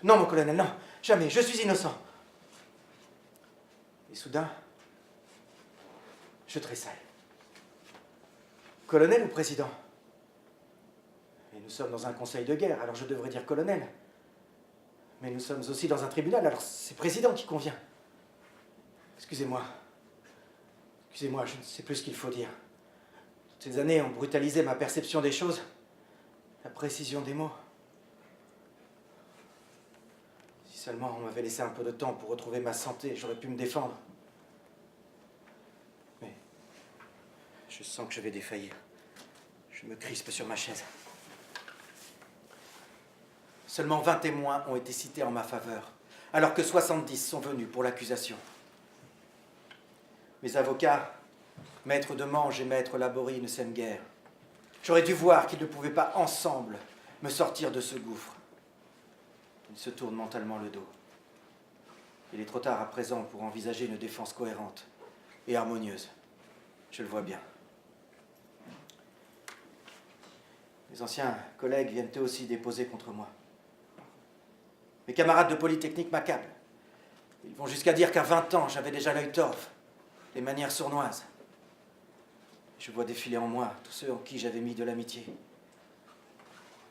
Non, mon colonel, non, jamais, je suis innocent. Et soudain, je tressaille. Colonel ou président? Et nous sommes dans un conseil de guerre, alors je devrais dire colonel. Mais nous sommes aussi dans un tribunal, alors c'est président qui convient. Excusez-moi. Excusez-moi, je ne sais plus ce qu'il faut dire. Toutes ces années ont brutalisé ma perception des choses, la précision des mots. Si seulement on m'avait laissé un peu de temps pour retrouver ma santé, j'aurais pu me défendre. Mais je sens que je vais défaillir. Je me crispe sur ma chaise. Seulement 20 témoins ont été cités en ma faveur, alors que 70 sont venus pour l'accusation. Mes avocats, maître Demange et maître Laborie, ne s'aiment guère. J'aurais dû voir qu'ils ne pouvaient pas ensemble me sortir de ce gouffre. Ils se tournent mentalement le dos. Il est trop tard à présent pour envisager une défense cohérente et harmonieuse. Je le vois bien. Mes anciens collègues viennent eux aussi déposer contre moi. Mes camarades de Polytechnique m'accablent. Ils vont jusqu'à dire qu'à 20 ans, j'avais déjà l'œil torve, les manières sournoises. Je vois défiler en moi tous ceux en qui j'avais mis de l'amitié.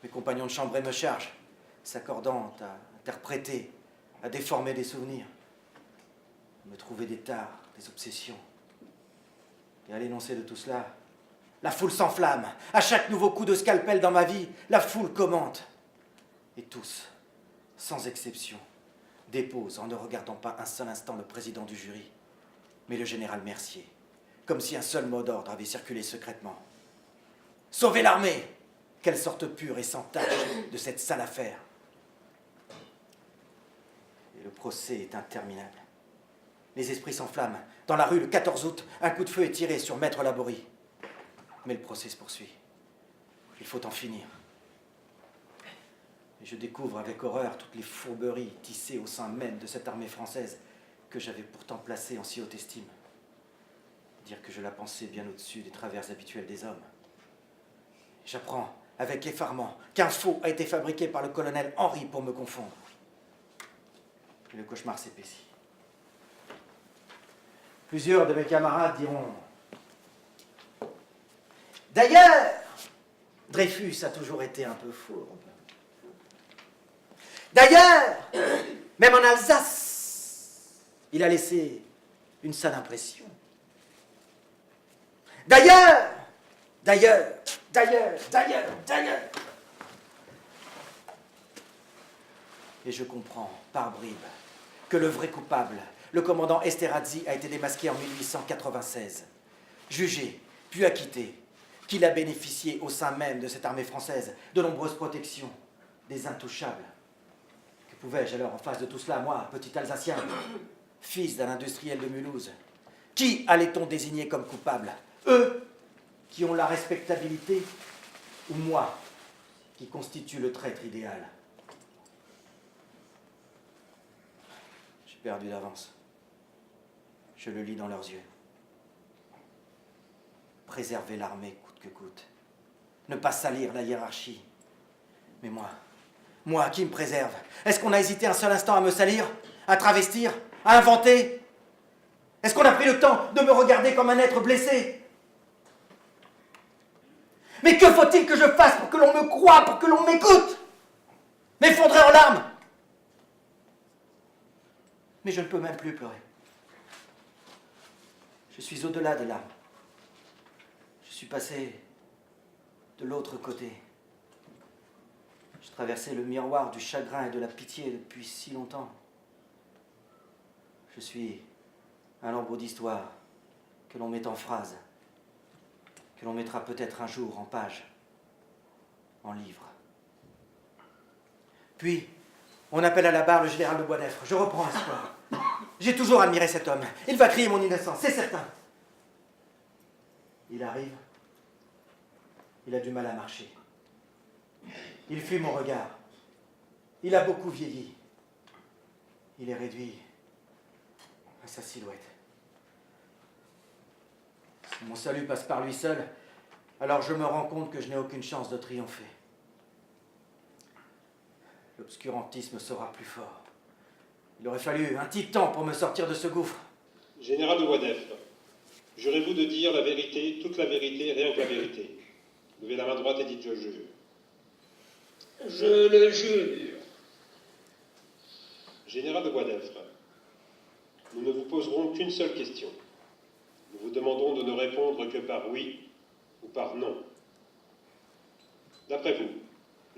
Mes compagnons de chambrée me chargent, s'accordant à interpréter, à déformer des souvenirs, à me trouver des tares, des obsessions. Et à l'énoncé de tout cela, la foule s'enflamme. À chaque nouveau coup de scalpel dans ma vie, la foule commente. Et tous, sans exception, déposent en ne regardant pas un seul instant le président du jury, mais le général Mercier, comme si un seul mot d'ordre avait circulé secrètement. Sauvez l'armée! Qu'elle sorte pure et sans tache de cette sale affaire. Et le procès est interminable. Les esprits s'enflamment. Dans la rue, le 14 août, un coup de feu est tiré sur maître Laborie. Mais le procès se poursuit. Il faut en finir. Et je découvre avec horreur toutes les fourberies tissées au sein même de cette armée française que j'avais pourtant placée en si haute estime. Dire que je la pensais bien au-dessus des travers habituels des hommes. J'apprends avec effarement qu'un faux a été fabriqué par le colonel Henry pour me confondre. Et le cauchemar s'épaissit. Plusieurs de mes camarades diront: d'ailleurs, Dreyfus a toujours été un peu fourbe. D'ailleurs, même en Alsace, il a laissé une sale impression. D'ailleurs, Et je comprends, par bribes, que le vrai coupable, le commandant Esterhazy, a été démasqué en 1896, jugé, puis acquitté, qu'il a bénéficié au sein même de cette armée française de nombreuses protections, des intouchables. Que pouvais-je alors en face de tout cela, moi, petit Alsacien, fils d'un industriel de Mulhouse? Qui allait-on désigner comme coupable? Eux qui ont la respectabilité, ou moi qui constitue le traître idéal? J'ai perdu d'avance. Je le lis dans leurs yeux. Préserver l'armée coûte que coûte. Ne pas salir la hiérarchie. Mais moi qui me préserve? Est-ce qu'on a hésité un seul instant à me salir? À travestir? À inventer? Est-ce qu'on a pris le temps de me regarder comme un être blessé? Mais que faut-il que je fasse pour que l'on me croie, pour que l'on m'écoute? M'effondrer en larmes? Mais je ne peux même plus pleurer. Je suis au-delà des larmes. Je suis passé de l'autre côté. Je traversais le miroir du chagrin et de la pitié depuis si longtemps. Je suis un lambeau d'histoire que l'on met en phrase, que l'on mettra peut-être un jour en page, en livre. Puis, on appelle à la barre le général de Boisnefre. Je reprends espoir. J'ai toujours admiré cet homme. Il va crier mon innocence, c'est certain. Il arrive. Il a du mal à marcher. Il fuit mon regard. Il a beaucoup vieilli. Il est réduit à sa silhouette. Si mon salut passe par lui seul, alors je me rends compte que je n'ai aucune chance de triompher. L'obscurantisme sera plus fort. Il aurait fallu un titan pour me sortir de ce gouffre. Général de Wadef, jurez-vous de dire la vérité, toute la vérité, rien que la vérité? Levez la main droite et dites je jure. Je le jure. Général de Wadef, nous ne vous poserons qu'une seule question. Nous vous demandons de ne répondre que par oui ou par non. D'après vous,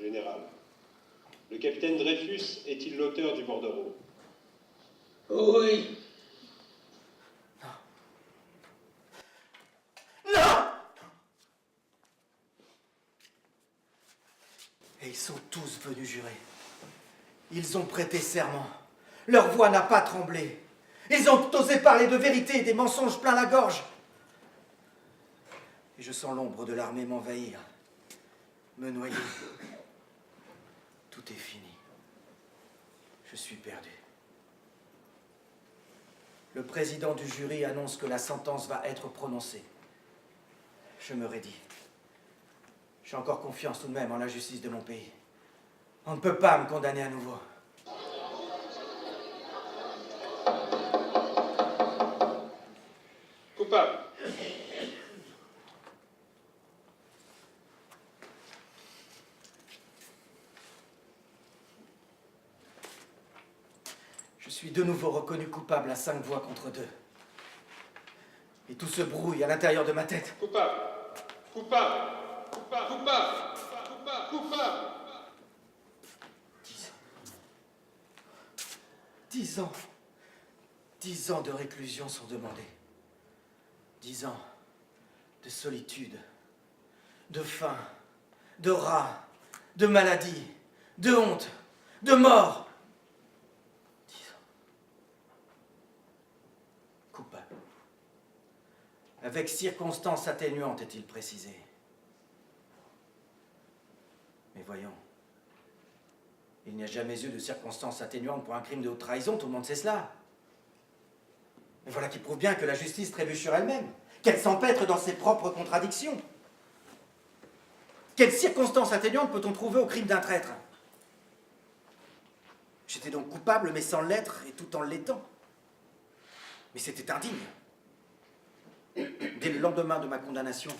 général, le capitaine Dreyfus est-il l'auteur du bordereau? Oui. Et ils sont tous venus jurer. Ils ont prêté serment. Leur voix n'a pas tremblé. Ils ont osé parler de vérité et des mensonges plein la gorge. Et je sens l'ombre de l'armée m'envahir, me noyer. Tout est fini. Je suis perdu. Le président du jury annonce que la sentence va être prononcée. Je me raidis. J'ai encore confiance tout de même en la justice de mon pays. On ne peut pas me condamner à nouveau. Coupable. Je suis de nouveau reconnu coupable à 5 voix contre 2. Et tout se brouille à l'intérieur de ma tête. Coupable. Coupable. Coupable. Coupable. Coupable. Coupable. 10 ans. 10 ans de réclusion sont demandés. 10 ans de solitude, de faim, de rats, de maladie, de honte, de mort. 10 ans. Coupable. Avec circonstances atténuantes, est-il précisé. Mais voyons. Il n'y a jamais eu de circonstances atténuantes pour un crime de haute trahison, tout le monde sait cela. Mais voilà qui prouve bien que la justice trébuche sur elle-même, qu'elle s'empêtre dans ses propres contradictions. Quelles circonstances atténuantes peut-on trouver au crime d'un traître? J'étais donc coupable, mais sans l'être, et tout en l'étant. Mais c'était indigne. Dès le lendemain de ma condamnation,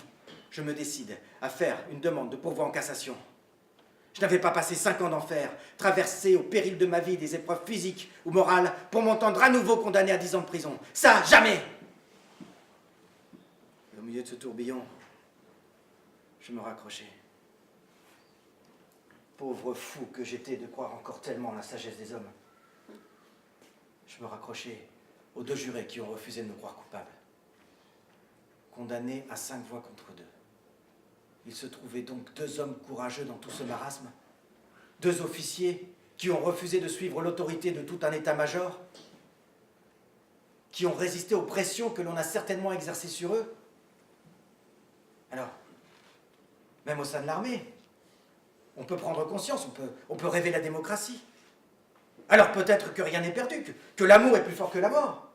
je me décide à faire une demande de pourvoi en cassation. Je n'avais pas passé 5 ans d'enfer, traversé au péril de ma vie des épreuves physiques ou morales pour m'entendre à nouveau condamné à 10 ans de prison. Ça, jamais! Et au milieu de ce tourbillon, je me raccrochais. Pauvre fou que j'étais de croire encore tellement à la sagesse des hommes. Je me raccrochais aux 2 jurés qui ont refusé de me croire coupable. Condamné à 5 voix contre 2. Il se trouvait donc 2 hommes courageux dans tout ce marasme, 2 officiers qui ont refusé de suivre l'autorité de tout un état-major, qui ont résisté aux pressions que l'on a certainement exercées sur eux. Alors, même au sein de l'armée, on peut prendre conscience, on peut rêver la démocratie. Alors peut-être que rien n'est perdu, que l'amour est plus fort que la mort.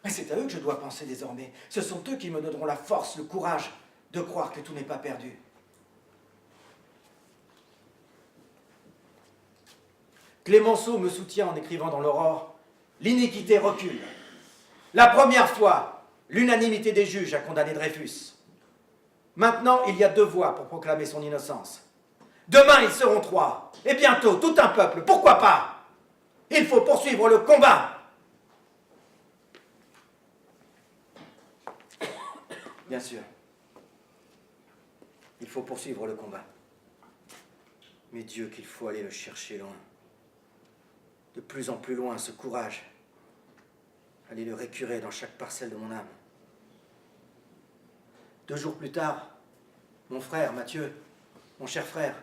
Mais c'est à eux que je dois penser désormais. Ce sont eux qui me donneront la force, le courage de croire que tout n'est pas perdu. Clémenceau me soutient en écrivant dans l'Aurore « L'iniquité recule. La première fois, l'unanimité des juges a condamné Dreyfus. Maintenant, il y a 2 voix pour proclamer son innocence. Demain, ils seront 3. Et bientôt, tout un peuple. Pourquoi pas? Il faut poursuivre le combat. » Bien sûr. Il faut poursuivre le combat. Mais Dieu qu'il faut aller le chercher loin. De plus en plus loin, ce courage. Aller le récurer dans chaque parcelle de mon âme. 2 jours plus tard, mon frère, Mathieu, mon cher frère,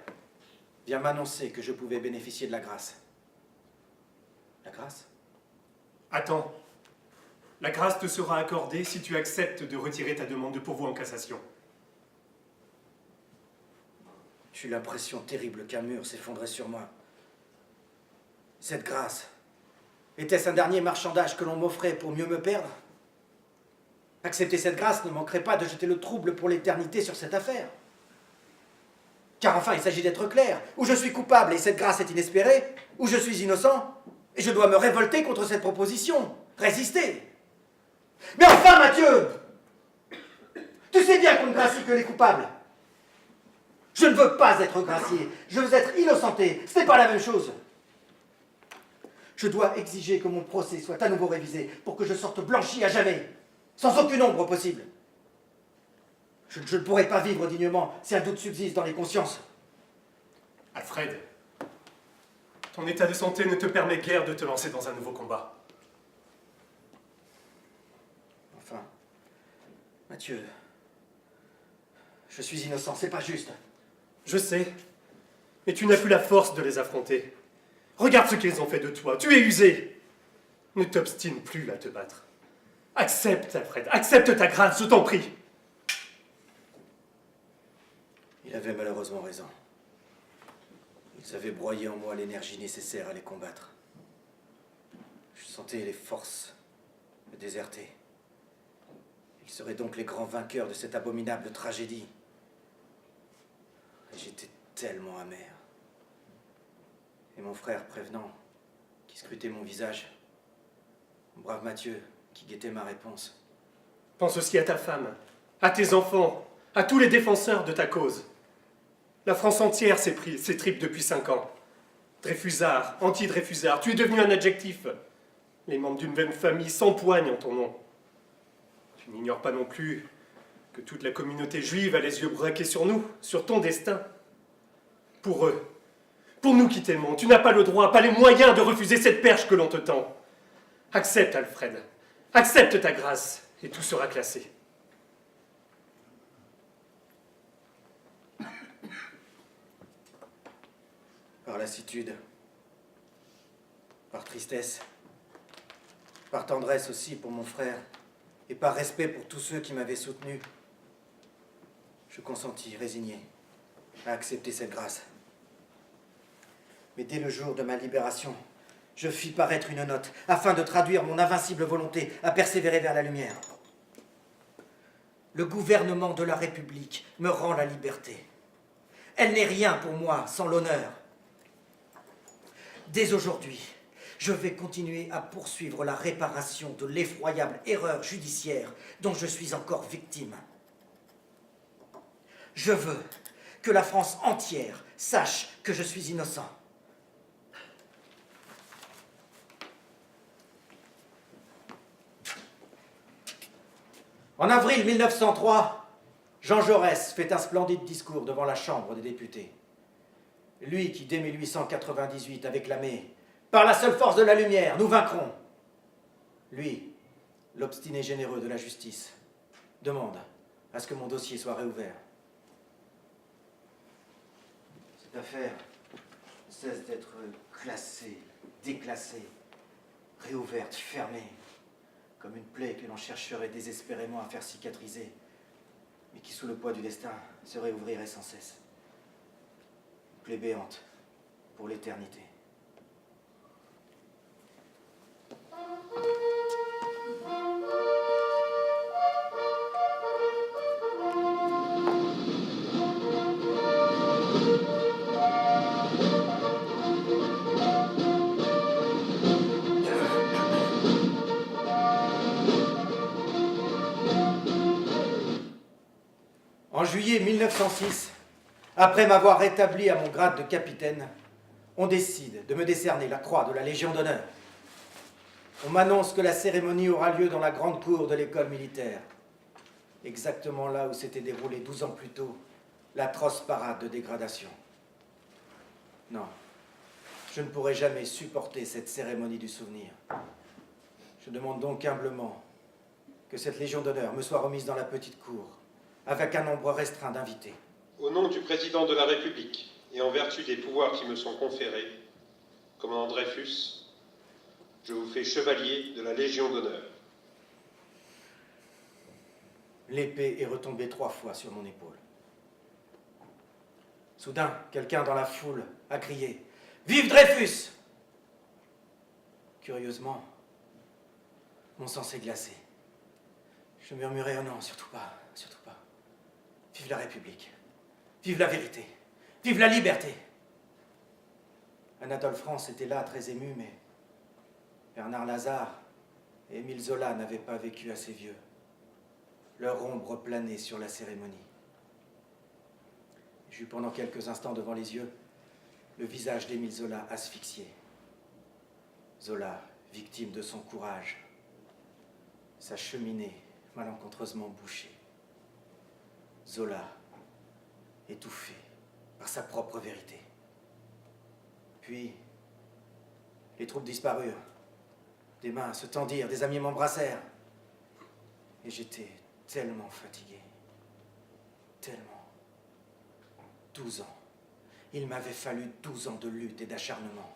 vient m'annoncer que je pouvais bénéficier de la grâce. La grâce? Attends. La grâce te sera accordée si tu acceptes de retirer ta demande de pourvoi en cassation. J'ai eu l'impression terrible qu'un mur s'effondrait sur moi. Cette grâce, était-ce un dernier marchandage que l'on m'offrait pour mieux me perdre? Accepter cette grâce ne manquerait pas de jeter le trouble pour l'éternité sur cette affaire. Car enfin, il s'agit d'être clair. Ou je suis coupable et cette grâce est inespérée, ou je suis innocent, et je dois me révolter contre cette proposition, résister. Mais enfin, Mathieu! Tu sais bien qu'on ne gracie que les coupables. Je ne veux pas être gracié, je veux être innocenté, ce n'est pas la même chose. Je dois exiger que mon procès soit à nouveau révisé pour que je sorte blanchi à jamais, sans aucune ombre possible. Je ne pourrai pas vivre dignement si un doute subsiste dans les consciences. Alfred, ton état de santé ne te permet guère de te lancer dans un nouveau combat. Enfin, Mathieu, je suis innocent, c'est pas juste. Je sais, mais tu n'as plus la force de les affronter. Regarde ce qu'ils ont fait de toi, tu es usé. Ne t'obstine plus à te battre. Accepte, Alfred, accepte ta grâce, je t'en prie. Il avait malheureusement raison. Ils avaient broyé en moi l'énergie nécessaire à les combattre. Je sentais les forces me déserter. Ils seraient donc les grands vainqueurs de cette abominable tragédie. Et j'étais tellement amer. Et mon frère prévenant, qui scrutait mon visage. Mon brave Mathieu, qui guettait ma réponse. Pense aussi à ta femme, à tes enfants, à tous les défenseurs de ta cause. La France entière s'étripe depuis 5 ans. Dreyfusard, anti-Dreyfusard, tu es devenu un adjectif. Les membres d'une même famille s'empoignent en ton nom. Tu n'ignores pas non plus que toute la communauté juive a les yeux braqués sur nous, sur ton destin. Pour eux, pour nous qui t'aimons, tu n'as pas le droit, pas les moyens de refuser cette perche que l'on te tend. Accepte, Alfred, accepte ta grâce, et tout sera classé. Par lassitude, par tristesse, par tendresse aussi pour mon frère, et par respect pour tous ceux qui m'avaient soutenu, je consentis, résigné, à accepter cette grâce. Mais dès le jour de ma libération, je fis paraître une note, afin de traduire mon invincible volonté à persévérer vers la lumière. Le gouvernement de la République me rend la liberté. Elle n'est rien pour moi sans l'honneur. Dès aujourd'hui, je vais continuer à poursuivre la réparation de l'effroyable erreur judiciaire dont je suis encore victime. Je veux que la France entière sache que je suis innocent. En avril 1903, Jean Jaurès fait un splendide discours devant la Chambre des députés. Lui qui, dès 1898, avait clamé « Par la seule force de la lumière, nous vaincrons !» Lui, l'obstiné généreux de la justice, demande à ce que mon dossier soit réouvert. Cette affaire cesse d'être classée, déclassée, réouverte, fermée, comme une plaie que l'on chercherait désespérément à faire cicatriser, mais qui, sous le poids du destin, se réouvrirait sans cesse. Plaie béante pour l'éternité. En juillet 1906, après m'avoir rétabli à mon grade de capitaine, on décide de me décerner la croix de la Légion d'honneur. On m'annonce que la cérémonie aura lieu dans la grande cour de l'école militaire, exactement là où s'était déroulée 12 ans plus tôt l'atroce parade de dégradation. Non, je ne pourrai jamais supporter cette cérémonie du souvenir. Je demande donc humblement que cette Légion d'honneur me soit remise dans la petite cour, avec un nombre restreint d'invités. Au nom du président de la République et en vertu des pouvoirs qui me sont conférés, commandant Dreyfus, je vous fais chevalier de la Légion d'honneur. L'épée est retombée 3 fois sur mon épaule. Soudain, quelqu'un dans la foule a crié « Vive Dreyfus !» Curieusement, mon sang s'est glacé. Je murmurais: oh non, surtout pas, surtout pas. Vive la République, vive la vérité, vive la liberté. Anatole France était là, très ému, mais Bernard Lazare et Émile Zola n'avaient pas vécu assez vieux. Leur ombre planait sur la cérémonie. J'eus pendant quelques instants devant les yeux le visage d'Émile Zola asphyxié. Zola, victime de son courage, sa cheminée malencontreusement bouchée. Zola, étouffé par sa propre vérité. Puis, les troupes disparurent. Des mains se tendirent, des amis m'embrassèrent. Et j'étais tellement fatigué. Tellement. 12 ans. Il m'avait fallu 12 ans de lutte et d'acharnement.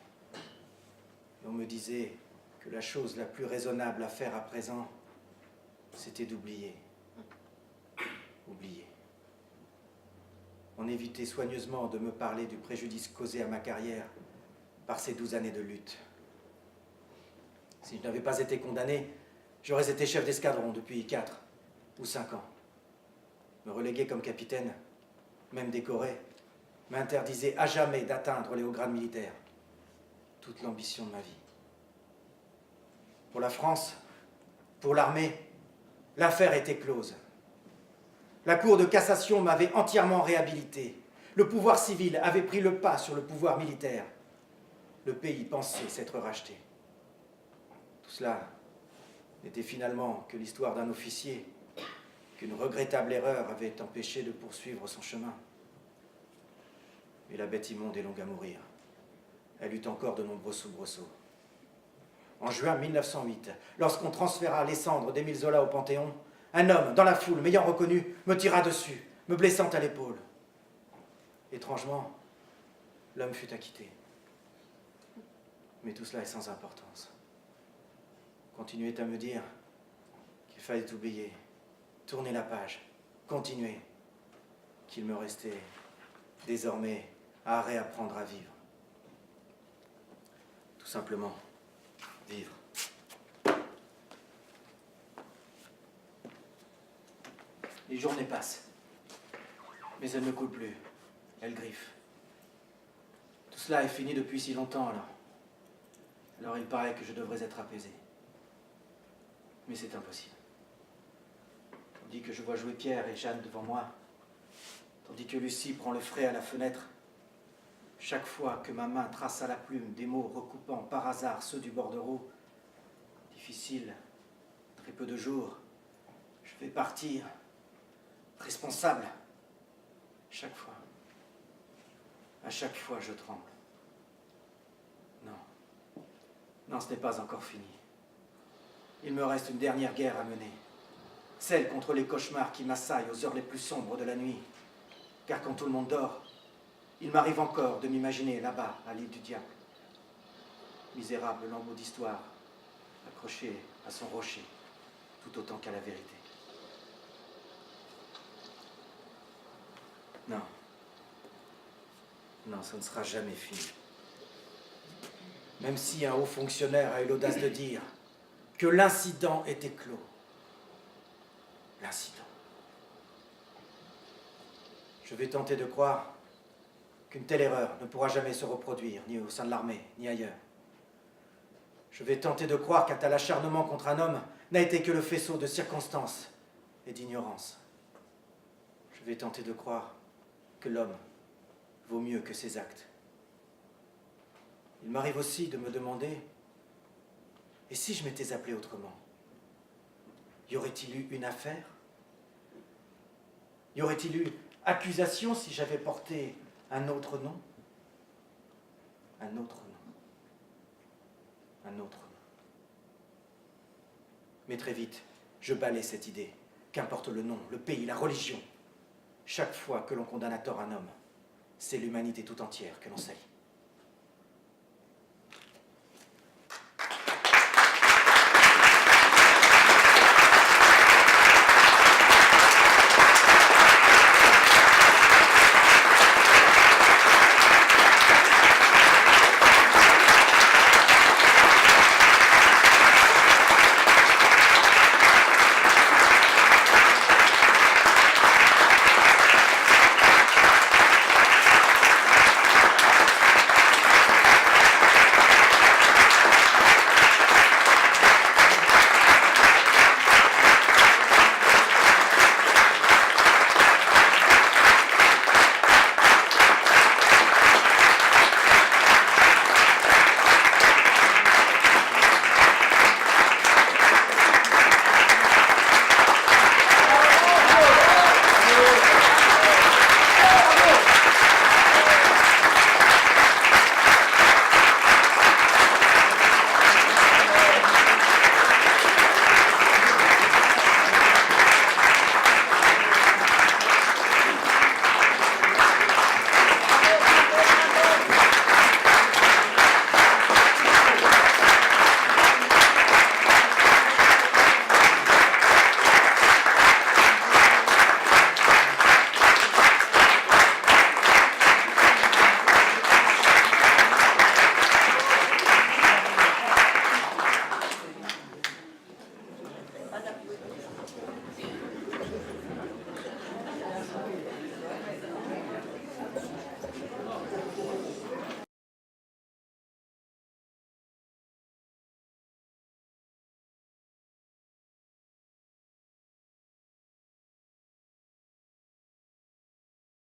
Et on me disait que la chose la plus raisonnable à faire à présent, c'était d'oublier. Oublier. On évitait soigneusement de me parler du préjudice causé à ma carrière par ces 12 années de lutte. Si je n'avais pas été condamné, j'aurais été chef d'escadron depuis 4 ou 5 ans. Me reléguer comme capitaine, même décoré, m'interdisait à jamais d'atteindre les hauts grades militaires. Toute l'ambition de ma vie. Pour la France, pour l'armée, l'affaire était close. La Cour de cassation m'avait entièrement réhabilité. Le pouvoir civil avait pris le pas sur le pouvoir militaire. Le pays pensait s'être racheté. Tout cela n'était finalement que l'histoire d'un officier qu'une regrettable erreur avait empêché de poursuivre son chemin. Mais la bête immonde est longue à mourir. Elle eut encore de nombreux soubresauts. En juin 1908, lorsqu'on transféra les cendres d'Émile Zola au Panthéon, un homme, dans la foule, m'ayant reconnu, me tira dessus, me blessant à l'épaule. Étrangement, l'homme fut acquitté. Mais tout cela est sans importance. On continuait à me dire qu'il fallait oublier, tourner la page, continuer, qu'il me restait désormais à réapprendre à vivre. Tout simplement, vivre. Les journées passent, mais elles ne coulent plus, elles griffent. Tout cela est fini depuis si longtemps, alors il paraît que je devrais être apaisé. Mais c'est impossible. Tandis que je vois jouer Pierre et Jeanne devant moi, tandis que Lucie prend le frais à la fenêtre, chaque fois que ma main trace à la plume des mots recoupant par hasard ceux du bordereau, difficile, très peu de jours, je vais partir, responsable. Chaque fois. À chaque fois, je tremble. Non. Non, ce n'est pas encore fini. Il me reste une dernière guerre à mener. Celle contre les cauchemars qui m'assaillent aux heures les plus sombres de la nuit. Car quand tout le monde dort, il m'arrive encore de m'imaginer là-bas, à l'île du diable. Misérable lambeau d'histoire, accroché à son rocher, tout autant qu'à la vérité. Non. Non, ça ne sera jamais fini. Même si un haut fonctionnaire a eu l'audace de dire que l'incident était clos. L'incident. Je vais tenter de croire qu'une telle erreur ne pourra jamais se reproduire, ni au sein de l'armée, ni ailleurs. Je vais tenter de croire qu'un tel acharnement contre un homme n'a été que le faisceau de circonstances et d'ignorance. Je vais tenter de croire que l'homme vaut mieux que ses actes. Il m'arrive aussi de me demander, et si je m'étais appelé autrement? Y aurait-il eu une affaire? Y aurait-il eu accusation si j'avais porté un autre nom? Un autre nom. Un autre nom. Mais très vite, je balais cette idée. Qu'importe le nom, le pays, la religion. Chaque fois que l'on condamne à tort un homme, c'est l'humanité tout entière que l'on salit.